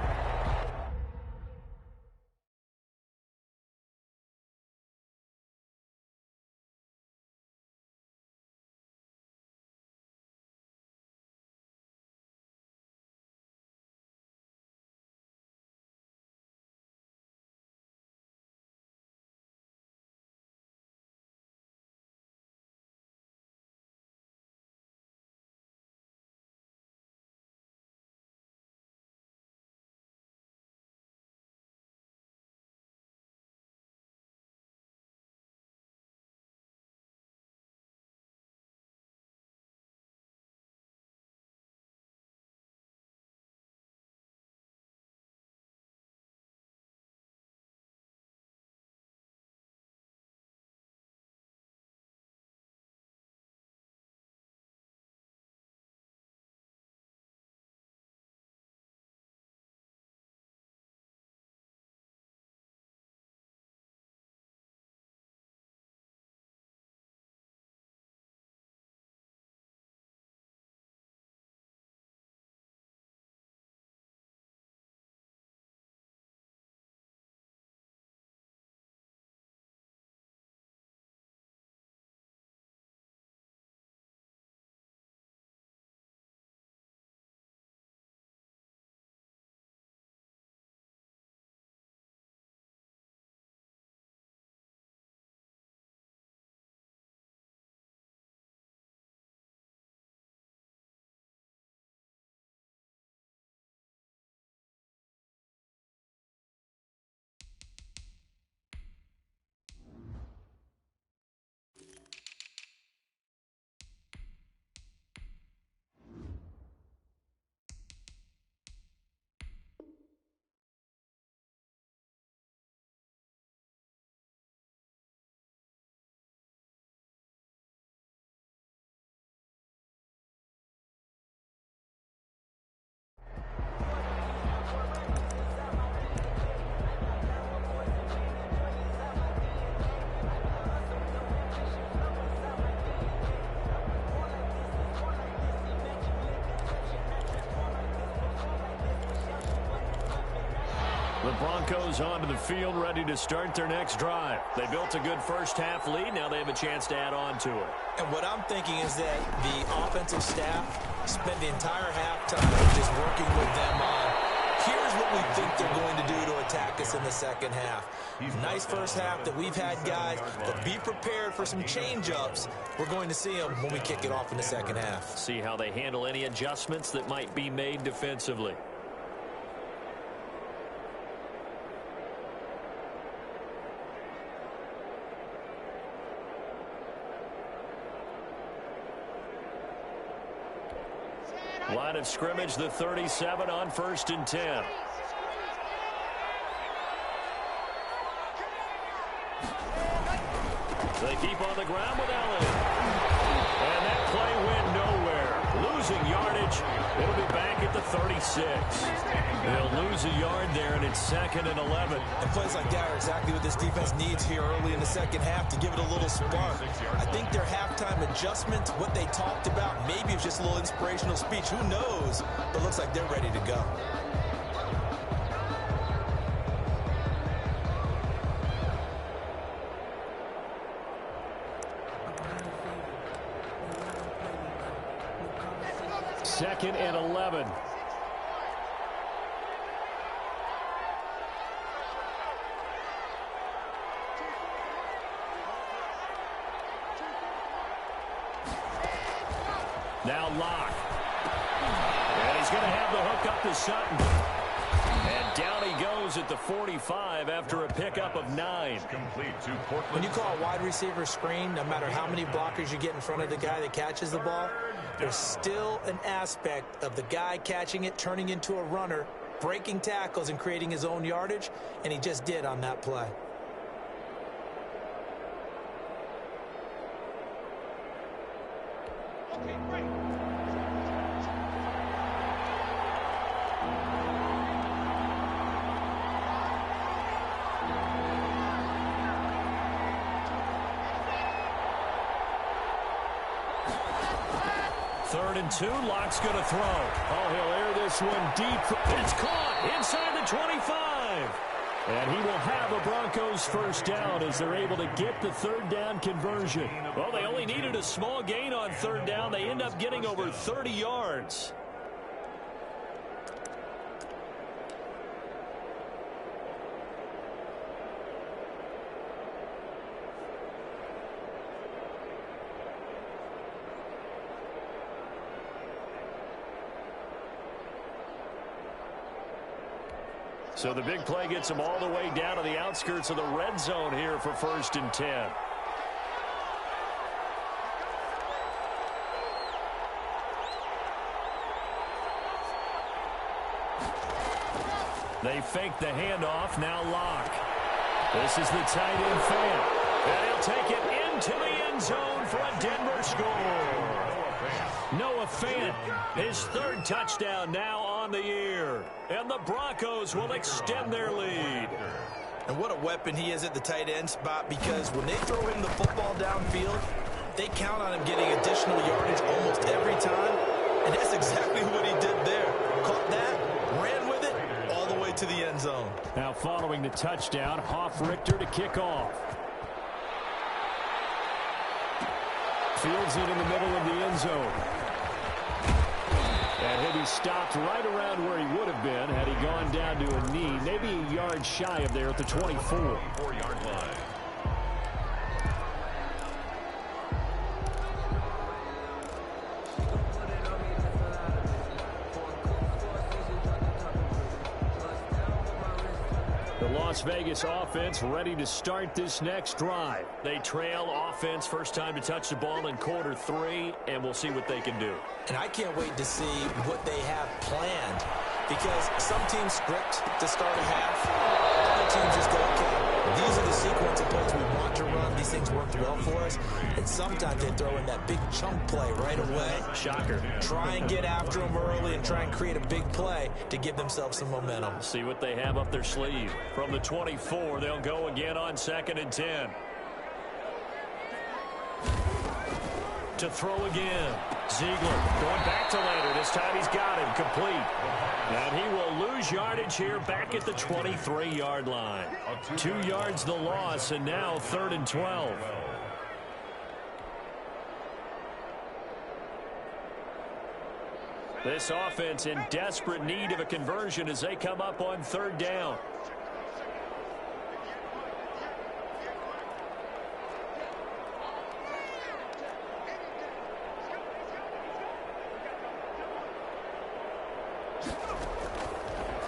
The Broncos onto the field, ready to start their next drive. They built a good first-half lead. Now they have a chance to add on to it. And what I'm thinking is that the offensive staff spent the entire halftime just working with them on, here's what we think they're going to do to attack us in the second half. Nice first half that we've had, guys, but be prepared for some change-ups. We're going to see them when we kick it off in the second half. See how they handle any adjustments that might be made defensively. Line of scrimmage, the 37 on 1st and 10. They keep on the ground with Allen. And that play went nowhere. Losing yardage. It'll be back at the 36. They'll lose a yard there, and it's 2nd and 11. And plays like that are exactly what this defense needs here early in the second half to give it a little spark. I think their halftime adjustment, what they talked about, maybe it's just a little inspirational speech. Who knows? But it looks like they're ready to go. 2nd and 11. Now Locke. And he's going to have the hook up to Sutton. And down he goes at the 45 after a pickup of 9. Complete to Portland. When you call a wide receiver screen, no matter how many blockers you get in front of the guy that catches the ball, there's still an aspect of the guy catching it, turning into a runner, breaking tackles and creating his own yardage, and he just did on that play. Third and 2, Locke's going to throw. Oh, he'll air this one deep. It's caught inside the 25. And he will have a Broncos first down as they're able to get the third down conversion. Well, they only needed a small gain on third down. They end up getting over 30 yards. So the big play gets them all the way down to the outskirts of the red zone here for 1st and 10. They fake the handoff. Now Locke. This is the tight end fan. And he'll take it into the end zone for a Denver score. Noah Fant, his 3rd touchdown now on the year. And the Broncos will extend their lead. And what a weapon he is at the tight end spot, because when they throw him the football downfield, they count on him getting additional yardage almost every time. And that's exactly what he did there. Caught that, ran with it, all the way to the end zone. Now following the touchdown, Hoff-Richter to kick off. Fields it in the middle of the end zone. And he'll be stopped right around where he would have been had he gone down to a knee, maybe a yard shy of there at the 24. 4-yard line. The Las Vegas offense ready to start this next drive. They trail offense, first time to touch the ball in quarter 3, and we'll see what they can do. And I can't wait to see what they have planned, because some teams script to start a half. Other teams just go, okay, these are the sequence of plays we want to run. These things worked well for us. And sometimes they throw in that big chunk play right away. Shocker. Try and get after them early and try and create a big play to give themselves some momentum. See what they have up their sleeve. From the 24, they'll go again on 2nd and 10. To throw again. Ziegler going back to Lander. This time he's got him complete. And he will lose yardage here back at the 23-yard line. 2 yards the loss, and now 3rd and 12. This offense in desperate need of a conversion as they come up on 3rd down.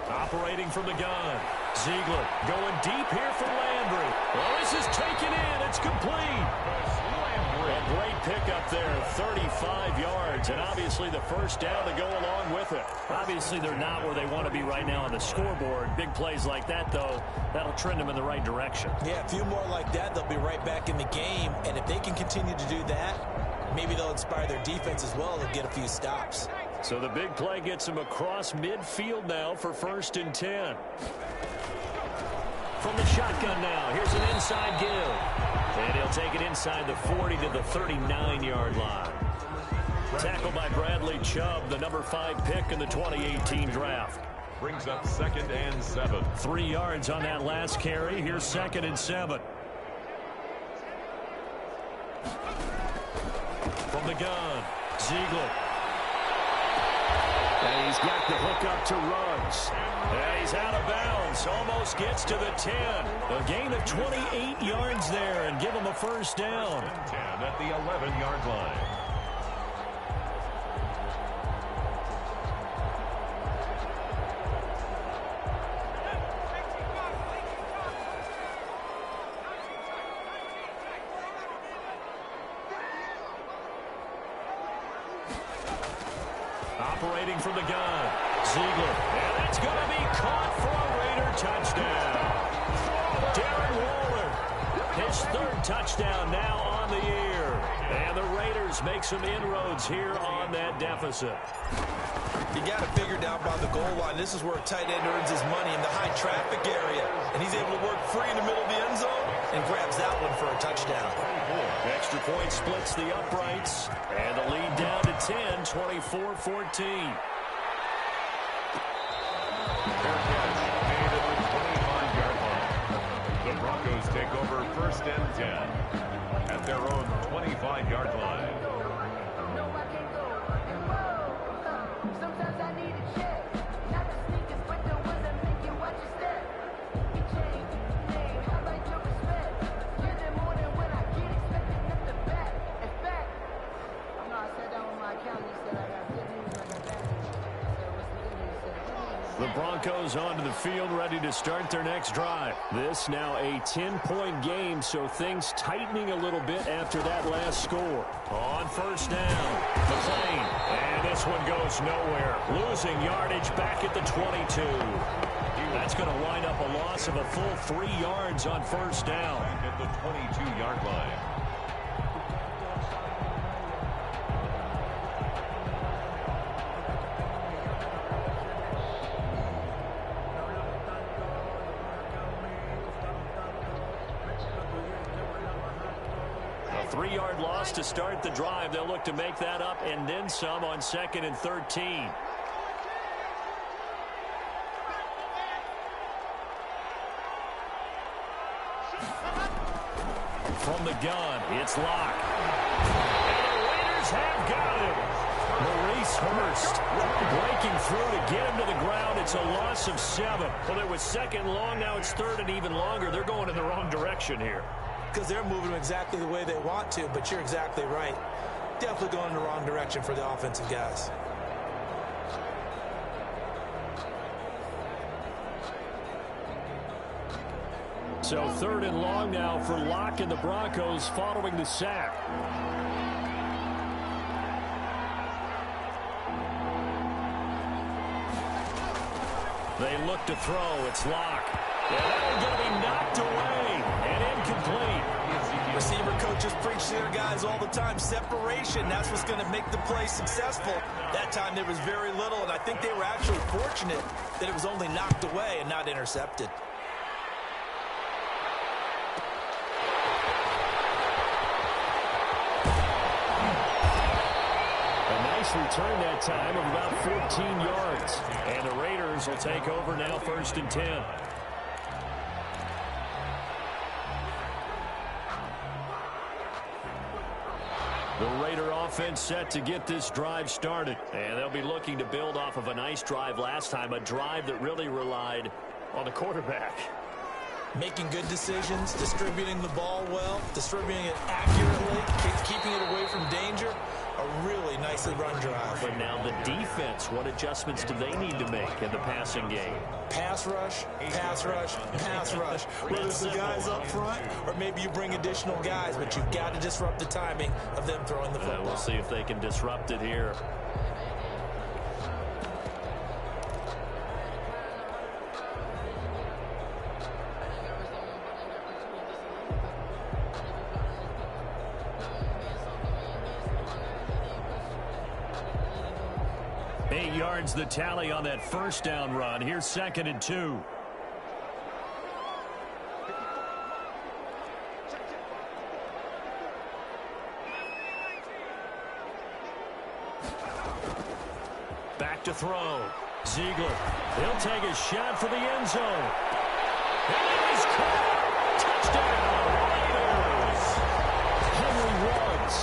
Operating from the gun. Ziegler going deep here for Landry. Well, this is taken in. It's complete. A great pickup there, 35 yards, and obviously the first down to go along with it. Obviously they're not where they want to be right now on the scoreboard. Big plays like that, though, that'll trend them in the right direction. Yeah, a few more like that, they'll be right back in the game. And if they can continue to do that, maybe they'll inspire their defense as well and get a few stops. So the big play gets them across midfield now for 1st and 10. From the shotgun now, here's an inside give. And he'll take it inside the 40 to the 39-yard line. Tackled by Bradley Chubb, the number 5 pick in the 2018 draft. Brings up 2nd and 7. 3 yards on that last carry. Here's 2nd and 7. From the gun, Ziegler. And he's got the hook up to Ruggs. And he's out of bounds. Almost gets to the 10. A gain of 28 yards there and give him a first down. 10 at the 11-yard line. Operating from the gun, Ziegler. And that's going to be caught for a Raider touchdown. Darren Waller, his third touchdown now on the year. And the Raiders make some inroads here on that deficit. You got to figure down by the goal line. This is where a tight end earns his money in the high traffic area. And he's able to work free in the middle of the end zone and grabs that one for a touchdown. Extra point splits the uprights. And the lead down to 10, 24-14. The Broncos take over first and 10 at their own 25-yard line. Sometimes I need a check. Not the sneakers, but the ones that make you watch your step. You change your name, how about your respect? You're the more than when I get expected nothing back. In fact, I know I sat down with my accountant, he said I got good news, I got bad news. I said, what's the good news? He said, good news. The Broncos onto the field, ready to start their next drive. This now a 10-point game, so things tightening a little bit after that last score. On first down, McClain, and this one goes nowhere. Losing yardage back at the 22. That's going to wind up a loss of a full 3 yards on first down. Back at the 22-yard line. A 3-yard loss to start the drive. They'll look to make that up and then some on 2nd and 13. From the gun, it's Locke. And the Raiders have got him. Maurice Hurst breaking through to get him to the ground. It's a loss of 7. Well, it was 2nd long. Now it's 3rd and even longer. They're going in the wrong direction here. Because they're moving exactly the way they want to, but you're exactly right. Definitely going in the wrong direction for the offensive guys. So 3rd and long now for Locke and the Broncos following the sack. They look to throw. It's Locke. And that's going to be knocked away and incomplete. Receiver coaches preach to their guys all the time. Separation, that's what's going to make the play successful. That time there was very little, and I think they were actually fortunate that it was only knocked away and not intercepted. Return that time of about 14 yards. And the Raiders will take over now 1st and 10. The Raider offense set to get this drive started. And they'll be looking to build off of a nice drive last time, a drive that really relied on the quarterback. Making good decisions, distributing the ball well, distributing it accurately, keeping it away from danger. A really nicely run drive. But now the defense, what adjustments do they need to make in the passing game? Pass rush, pass rush, pass rush. Whether it's the guys up front or maybe you bring additional guys, but you've got to disrupt the timing of them throwing the football. We'll see if they can disrupt it here. Yards the tally on that first down run. Here's 2nd and 2. Back to throw. Ziegler. He'll take a shot for the end zone. And he's caught. Touchdown, Raiders. Henry Ruggs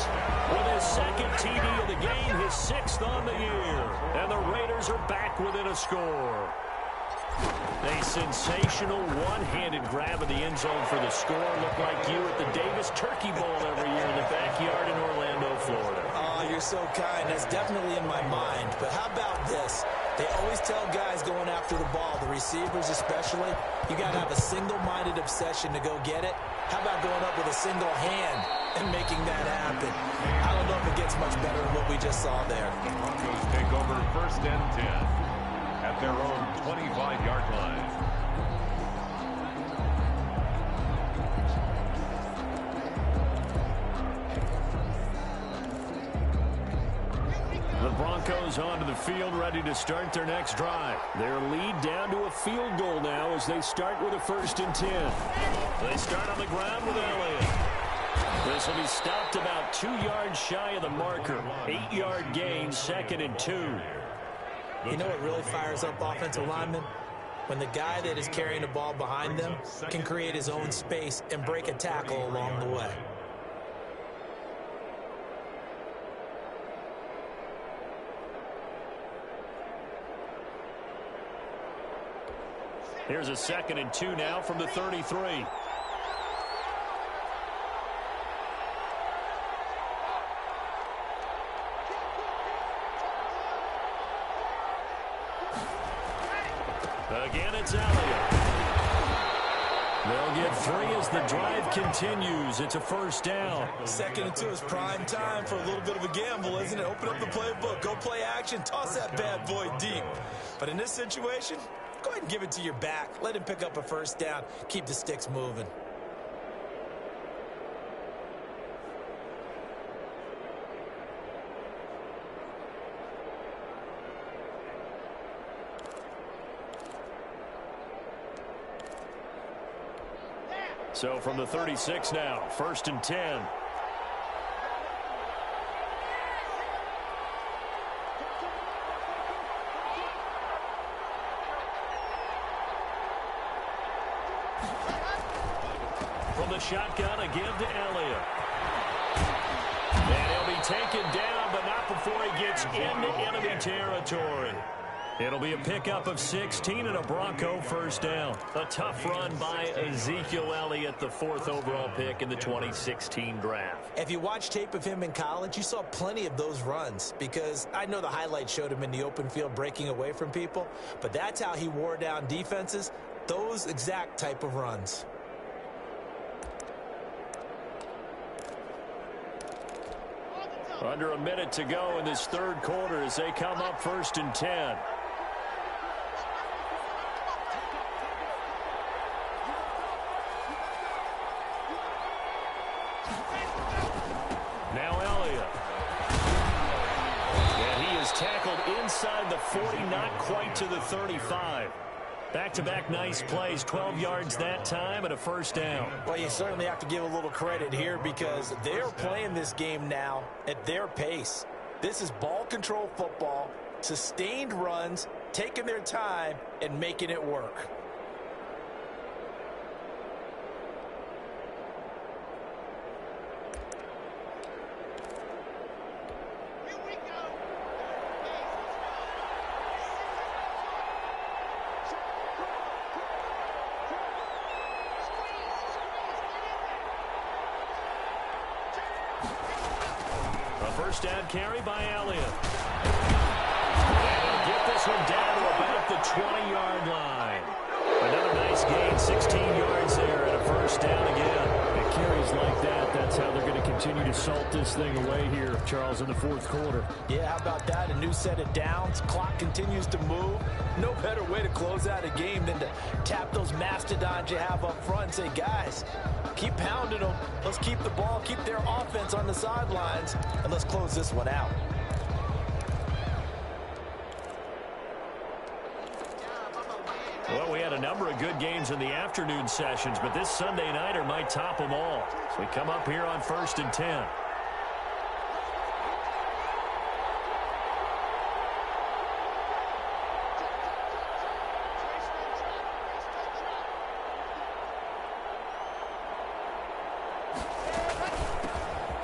with his second TD of the game, his 6th on the year. And the Raiders are back within a score. A sensational one-handed grab in the end zone for the score. Looked like you at the Davis Turkey Bowl every year in the backyard in Orlando, Florida. Oh, you're so kind. That's definitely in my mind. But how about this? They always tell guys going after the ball, the receivers especially, you got to have a single-minded obsession to go get it. How about going up with a single hand and making that happen? I don't know if it gets much better than what we just saw there. The Broncos take over 1st and 10 at their own 25-yard line. The Broncos onto the field, ready to start their next drive. Their lead down to a field goal now as they start with a 1st and 10. They start on the ground with Elliott. This will be stopped about 2 yards shy of the marker. 8-yard gain, 2nd and 2. You know what really fires up offensive linemen? When the guy that is carrying the ball behind them can create his own space and break a tackle along the way. Here's a 2nd and 2 now from the 33. Again, it's Elliott. They'll get 3 as the drive continues. It's a 1st down. 2nd and 2 is prime time for a little bit of a gamble, isn't it? Open up the playbook, go play action, toss that bad boy deep. But in this situation, go ahead and give it to your back. Let him pick up a 1st down. Keep the sticks moving. So from the 36 now, 1st and 10. From the shotgun, a give to Elliott. And he'll be taken down, but not before he gets into enemy territory. It'll be a pickup of 16 and a Bronco 1st down. A tough run by Ezekiel Elliott, the 4th overall pick in the 2016 draft. If you watch tape of him in college, you saw plenty of those runs because I know the highlights showed him in the open field breaking away from people, but that's how he wore down defenses, those exact type of runs. Under a minute to go in this 3rd quarter as they come up 1st and 10. Now Elliott. And he is tackled inside the 40, not quite to the 35. Back-to-back nice plays, 12 yards that time and a 1st down. Well, you certainly have to give a little credit here because they're playing this game now at their pace. This is ball control football, sustained runs, taking their time and making it work. First down carry by Elliott. And he'll get this one down to about the 20-yard line. Another nice gain, 16 yards there, and a 1st down again. And carries like that, that's how they're going to continue to salt this thing away here, Charles, in the 4th quarter. Yeah, how about that? A new set of downs. Clock continues to move. No better way to close out a game than to tap those mastodons you have up front and say, guys, keep pounding them. Let's keep the ball, keep their offense on the sidelines, and let's close this one out. Well, we had a number of good games in the afternoon sessions, but this Sunday nighter might top them all. So we come up here on 1st and 10.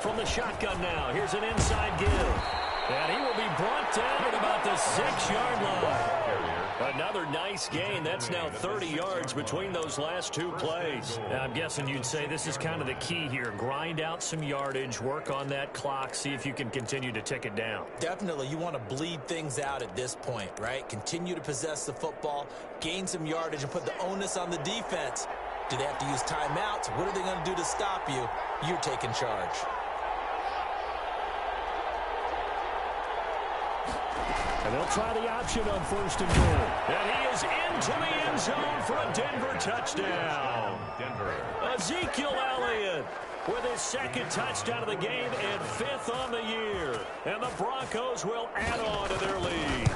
from the shotgun now. Here's an inside give. And he will be brought down at about the 6-yard line. Another nice gain. That's now 30 yards between those last two plays. Now, I'm guessing you'd say this is kind of the key here. Grind out some yardage, work on that clock, see if you can continue to tick it down. Definitely. You want to bleed things out at this point, right? Continue to possess the football, gain some yardage, and put the onus on the defense. Do they have to use timeouts? What are they going to do to stop you? You're taking charge. And they'll try the option on 1st and goal. And he is into the end zone for a Denver touchdown. Ezekiel Elliott with his 2nd touchdown of the game and 5th on the year. And the Broncos will add on to their lead.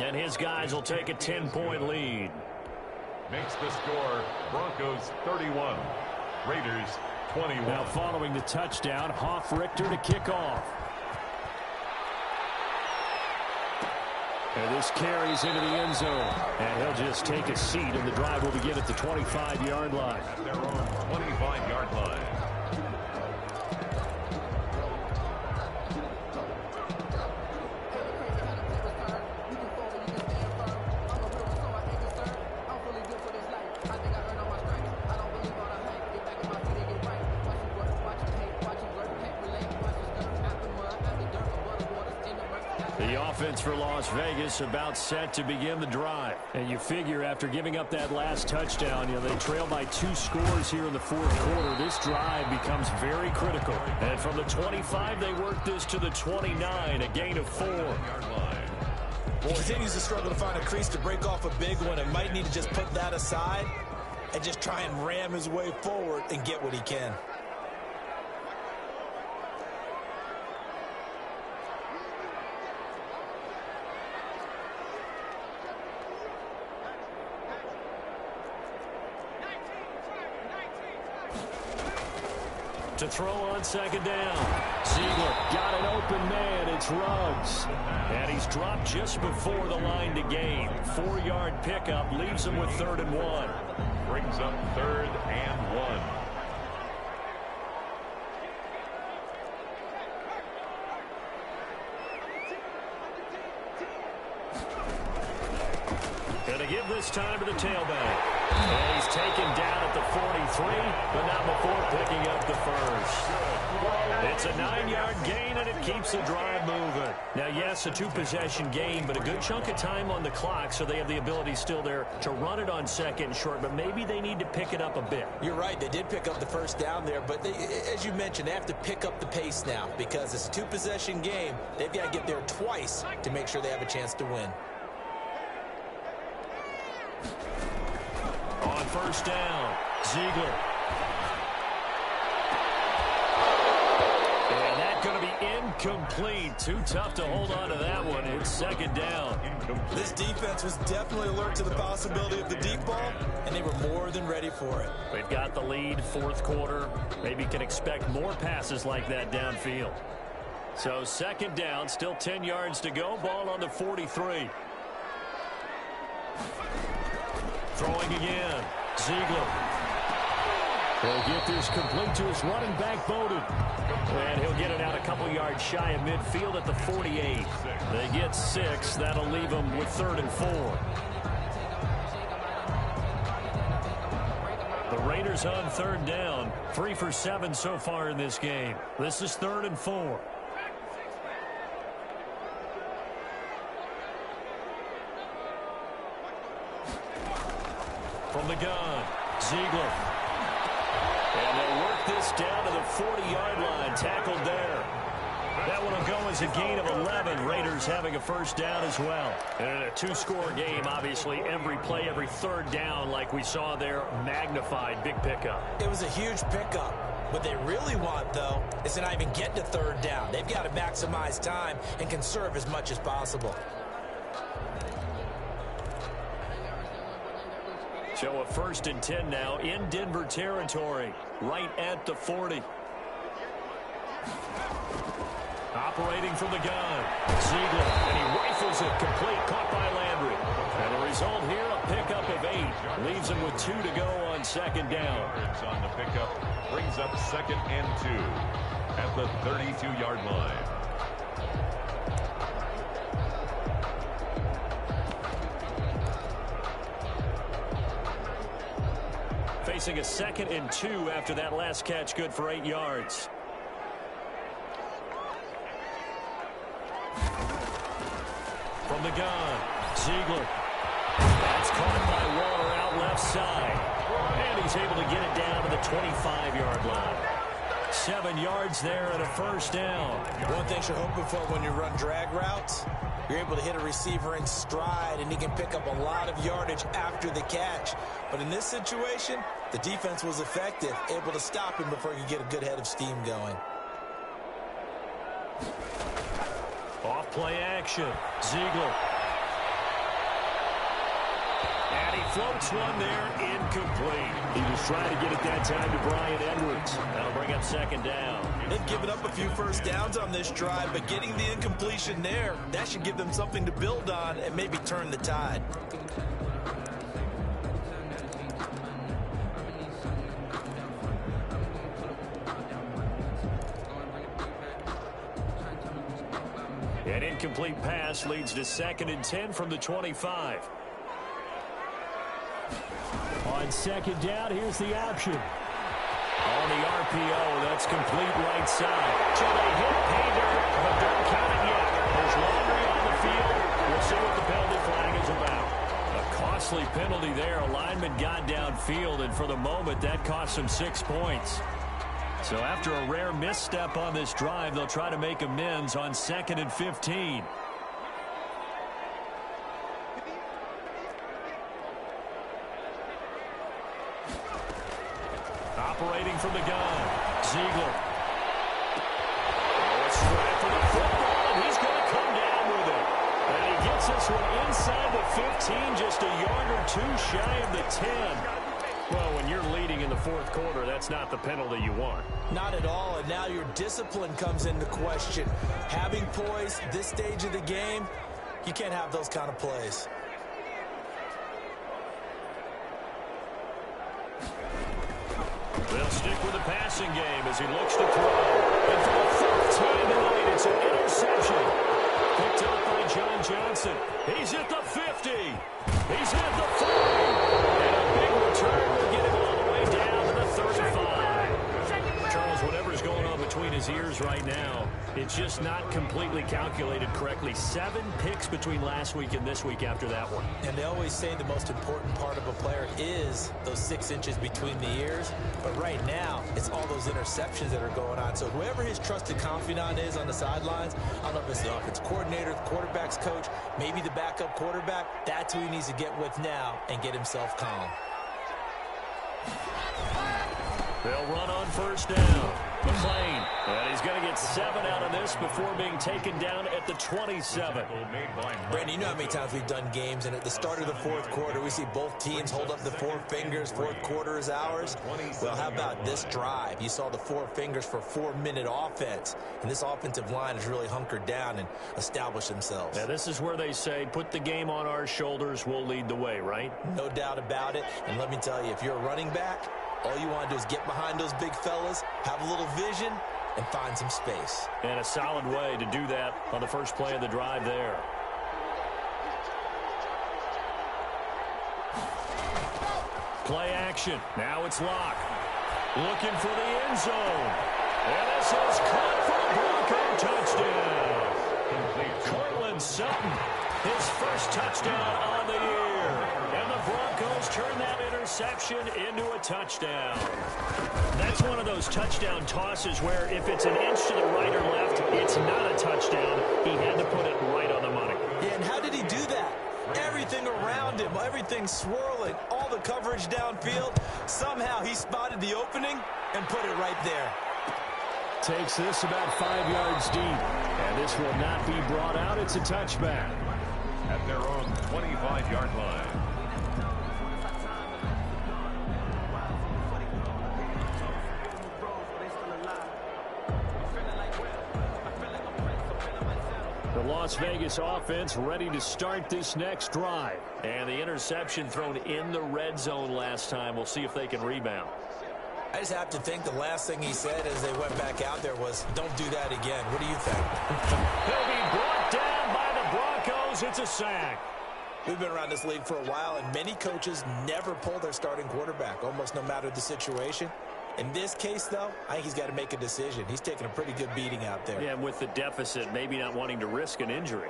And his guys will take a 10-point lead. Makes the score Broncos 31, Raiders 21. Now following the touchdown, Hoff-Richter to kick off. And this carries into the end zone. And he'll just take a seat, and the drive will begin at the 25-yard line. At their own 25-yard line. The offense for Las Vegas about set to begin the drive. And you figure after giving up that last touchdown, they trail by 2 scores here in the 4th quarter. This drive becomes very critical. And from the 25, they work this to the 29, a gain of 4. He continues to struggle to find a crease to break off a big one and might need to just put that aside and just try and ram his way forward and get what he can. To throw on 2nd down. Ziegler got an open man. It's Ruggs. And he's dropped just before the line to gain. 4-yard pickup leaves him with 3rd and 1. Brings up 3rd and 1. Gonna give this time to the tailback. And he's taken down at the 43, but not before picking up the 1st. It's a 9-yard gain, and it keeps the drive moving. Now, yes, a 2-possession game, but a good chunk of time on the clock, so they have the ability still there to run it on 2nd and short, but maybe they need to pick it up a bit. You're right. They did pick up the 1st down there, but they, as you mentioned, they have to pick up the pace now because it's a 2-possession game. They've got to get there twice to make sure they have a chance to win. On 1st down, Ziegler. And that's going to be incomplete. Too tough to hold on to that one. It's 2nd down. This defense was definitely alert to the possibility of the deep ball, and they were more than ready for it. They've got the lead, 4th quarter. Maybe can expect more passes like that downfield. So 2nd down, still 10 yards to go. Ball on the 43. Throwing again. Ziegler. He'll get this complete to his running back, Bowden. And he'll get it out a couple yards shy of midfield at the 48. They get 6. That'll leave them with 3rd and 4. The Raiders on 3rd down. 3 for 7 so far in this game. This is 3rd and 4. From the gun, Ziegler. And they'll work this down to the 40-yard line, tackled there. That one will go as a gain of 11. Raiders having a 1st down as well. And in a 2-score game, obviously, every play, every 3rd down, like we saw there, magnified, big pickup. It was a huge pickup. What they really want, though, is to not even get to 3rd down. They've got to maximize time and conserve as much as possible. So a 1st and 10 now in Denver territory, right at the 40. Operating from the gun, Ziegler, and he rifles it complete, caught by Landry. And the result here, a pickup of 8. Leaves him with 2 to go on on second down. On the pickup, brings up 2nd and 2 at the 32-yard line. Facing a 2nd and 2 after that last catch, good for 8 yards. From the gun, Ziegler. That's caught by Waller out left side. And he's able to get it down to the 25-yard line. 7 yards there and a first down. One thing you're hoping for when you run drag routes, you're able to hit a receiver in stride, and he can pick up a lot of yardage after the catch. But in this situation, the defense was effective, able to stop him before he could get a good head of steam going. Off play action. Ziegler. And he floats one there, incomplete. He was trying to get it that time to Brian Edwards. That'll bring up second down. They've given up a few first downs on this drive, but getting the incompletion there, that should give them something to build on and maybe turn the tide. An incomplete pass leads to 2nd and 10 from the 25. On second down, here's the option. On the RPO, that's complete right side. So they hit pay dirt, but don't count it yet. There's laundry on the field. We'll see what the penalty flag is about. A costly penalty there. A lineman got downfield, and for the moment, that cost him 6 points. So after a rare misstep on this drive, they'll try to make amends on 2nd and 15. Operating from the gun, Ziegler. Oh, a strap for the football, and he's going to come down with it. And he gets this one inside the 15, just a yard or two shy of the 10. Well, when you're leading in the fourth quarter, that's not the penalty you want. Not at all, and now your discipline comes into question. Having poise this stage of the game, you can't have those kind of plays. They'll stick with the passing game as he looks to throw. And for the 4th time tonight, it's an interception. Picked up by John Johnson. He's hit the 50. He's hit the 40. And a big return will get him all the way down to the 35. Charles, whatever's going on between his ears right now, it's just not completely calculated correctly. 7 picks between last week and this week after that one. And they always say the most important part of a player is those 6 inches between the ears. But right now, it's all those interceptions that are going on. So whoever his trusted confidant is on the sidelines, I don't know if it's the offense coordinator, the quarterback's coach, maybe the backup quarterback, that's who he needs to get with now and get himself calm. They'll run on first down. McClain, and he's going to get 7 out of this before being taken down at the 27. Brandon, you know how many times we've done games, and at the start of the fourth quarter, we see both teams hold up the 4 fingers, fourth quarter is ours. Well, how about this drive? You saw the 4 fingers for 4-minute offense, and this offensive line has really hunkered down and established themselves. Yeah, this is where they say, put the game on our shoulders, we'll lead the way, right? No doubt about it, and let me tell you, if you're a running back, all you want to do is get behind those big fellas, have a little vision, and find some space. And a solid way to do that on the first play of the drive there. Play action. Now it's Locke. Looking for the end zone. And this is caught for a Bronco touchdown. Cortland Sutton, his first touchdown on the year. And the Broncos turn that interception into a touchdown. That's one of those touchdown tosses where if it's an inch to the right or left, it's not a touchdown. He had to put it right on the money. Yeah, and how did he do that? Everything around him, everything swirling, all the coverage downfield. Somehow he spotted the opening and put it right there. Takes this about 5 yards deep. And this will not be brought out. It's a touchback. At their own 25-yard line. The Las Vegas offense ready to start this next drive. And the interception thrown in the red zone last time. We'll see if they can rebound. I just have to think the last thing he said as they went back out there was, don't do that again. What do you think? He'll be brought down by the Broncos. It's a sack. We've been around this league for a while, and many coaches never pull their starting quarterback, almost no matter the situation. In this case, though, I think he's got to make a decision. He's taking a pretty good beating out there. Yeah, and with the deficit, maybe not wanting to risk an injury.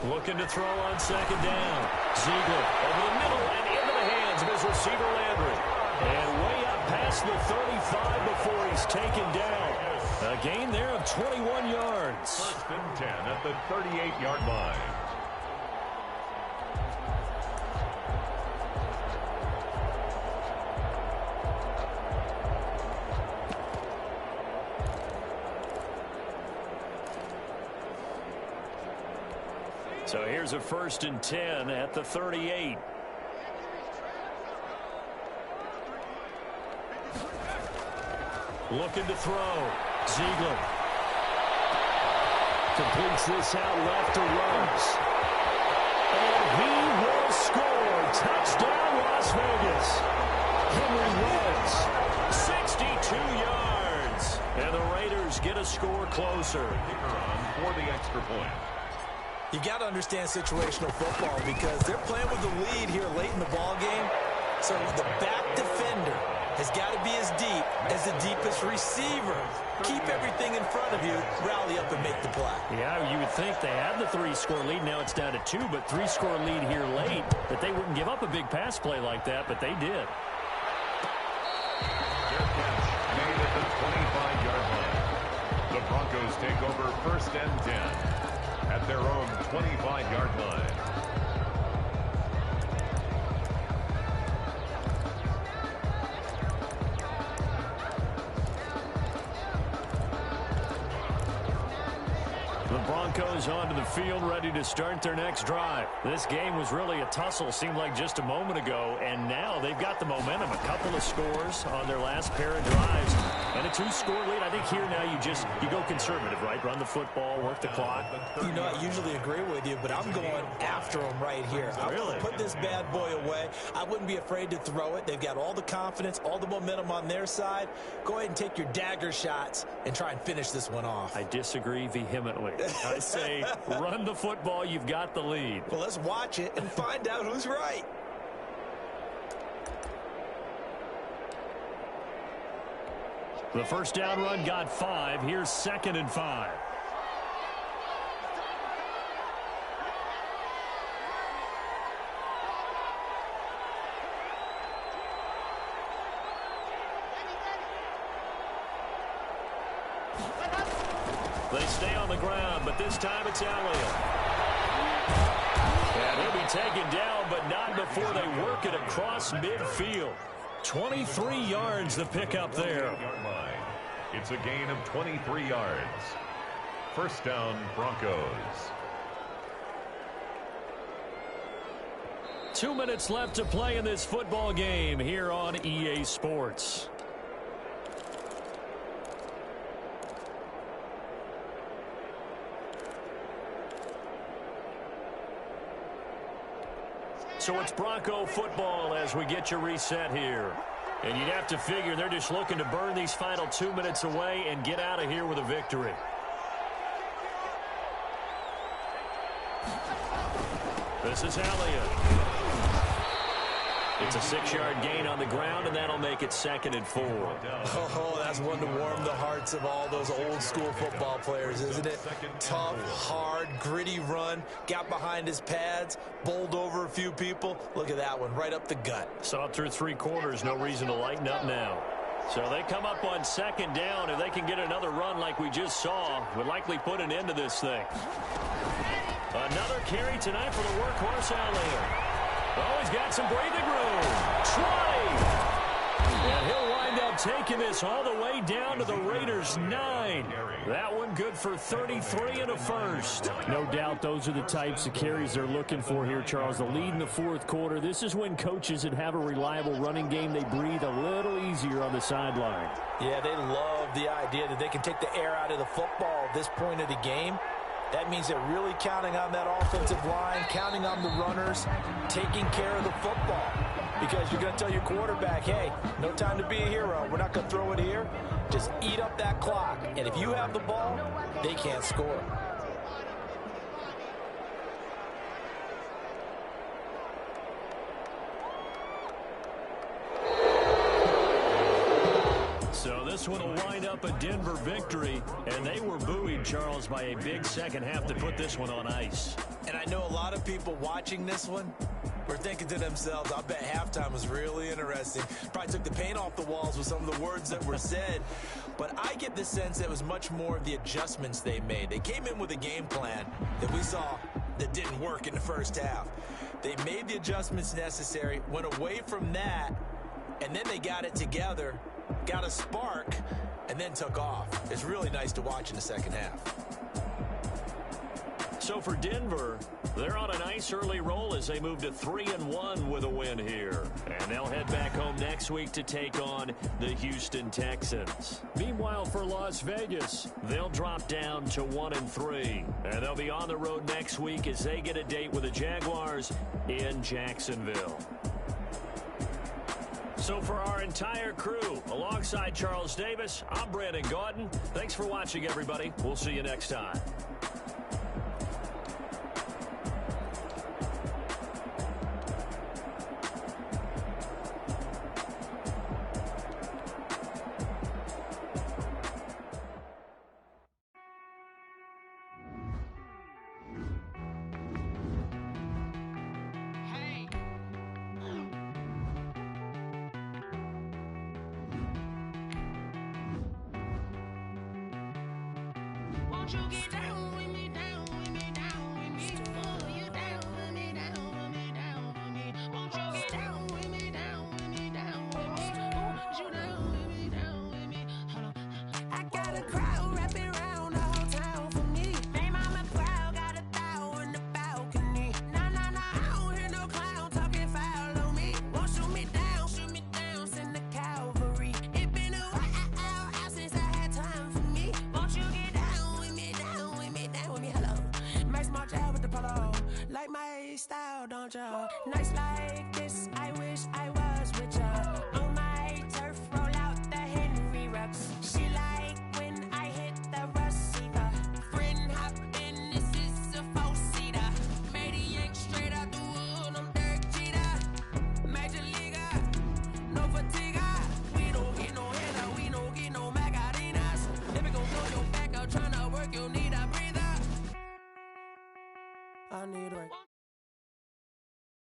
Looking to throw on second down. Ziegler over the middle and into the hands of his receiver Landry. And way up past the 35 before he's taken down. A gain there of 21 yards. First and 10 at the 38-yard line. So here's a first and 10 at the 38. Looking to throw. Ziegler completes this out left to Rhodes. And he will score. Touchdown, Las Vegas. Henry Rhodes, 62 yards. And the Raiders get a score closer. Kicker on for the extra point. You got to understand situational football because they're playing with the lead here late in the ball game. So the back defender has got to be as deep as the deepest receiver. Keep everything in front of you, rally up and make the play. Yeah, you would think they had the 3-score lead. Now it's down to 2, but 3-score lead here late. That they wouldn't give up a big pass play like that, but they did. Their catch made at the 25-yard line. The Broncos take over first and 10 at their own 25-yard line. The Broncos onto the field, ready to start their next drive. This game was really a tussle, seemed like just a moment ago, and now they've got the momentum. A couple of scores on their last pair of drives, and a 2-score lead. I think here now you go conservative, right? Run the football, work the clock. You know, I usually agree with you, but I'm going after them right here. I'm going to put this bad boy away. I wouldn't be afraid to throw it. They've got all the confidence, all the momentum on their side. Go ahead and take your dagger shots and try and finish this one off. I disagree vehemently. I say run the football. You've got the lead. Well, let's watch it and find out who's right. The first down run got 5. Here's 2nd and 5. They stay on the ground, but this time it's Elliott. And he'll be taken down, but not before they work it across midfield. 23 yards the pickup there. It's a gain of 23 yards. First down, Broncos. 2 minutes left to play in this football game here on EA Sports. So it's Bronco football as we get you reset here. And you'd have to figure they're just looking to burn these final 2 minutes away and get out of here with a victory. This is Elliott. It's a 6-yard gain on the ground, and that'll make it 2nd and 4. Oh, that's one to warm the hearts of all those old-school football players, isn't it? Tough, hard, gritty run. Got behind his pads, bowled over a few people. Look at that one, right up the gut. Saw it through 3 quarters. No reason to lighten up now. So they come up on 2nd down. If they can get another run like we just saw, would likely put an end to this thing. Another carry tonight for the workhorse Elliott. Oh, he's got some breathing room. Try. And he'll wind up taking this all the way down to the Raiders' 9. That one good for 33 and a first. No doubt those are the types of carries they're looking for here, Charles. The lead in the fourth quarter. This is when coaches that have a reliable running game, they breathe a little easier on the sideline. Yeah, they love the idea that they can take the air out of the football at this point of the game. That means they're really counting on that offensive line, counting on the runners, taking care of the football. Because you're going to tell your quarterback, hey, no time to be a hero. We're not going to throw it here. Just eat up that clock. And if you have the ball, they can't score. So this one will wind up a Denver victory, and they were buoyed, Charles, by a big second half to put this one on ice. And I know a lot of people watching this one were thinking to themselves, I bet halftime was really interesting. Probably took the paint off the walls with some of the words that were said. But I get the sense that it was much more of the adjustments they made. They came in with a game plan that we saw that didn't work in the first half. They made the adjustments necessary, went away from that, and then they got it together, got a spark, and then took off. It's really nice to watch in the second half. So for Denver, they're on a nice early roll as they move to 3-1 with a win here. And they'll head back home next week to take on the Houston Texans. Meanwhile, for Las Vegas, they'll drop down to 1-3. And they'll be on the road next week as they get a date with the Jaguars in Jacksonville. So for our entire crew, alongside Charles Davis, I'm Brandon Gaudin. Thanks for watching, everybody. We'll see you next time. Won't you get down with me, down with me, down with me? Oh, you down with me, down with me, down with me. Won't you get down with me, down with me, down with me? Oh, you down with me, down with me? Hold on. I got a crowd wrapping around the whole town for me. Hey, mama proud, got a thou in the balcony. Nah, nah, nah, I don't hear no clown talking foul on me. Won't shoot me down, send the cavalry. It been a while since I had time for me. Won't you get down with me, down with me, down with me? Hello. Max March out with the polo. Like my style, don't you? Nice life.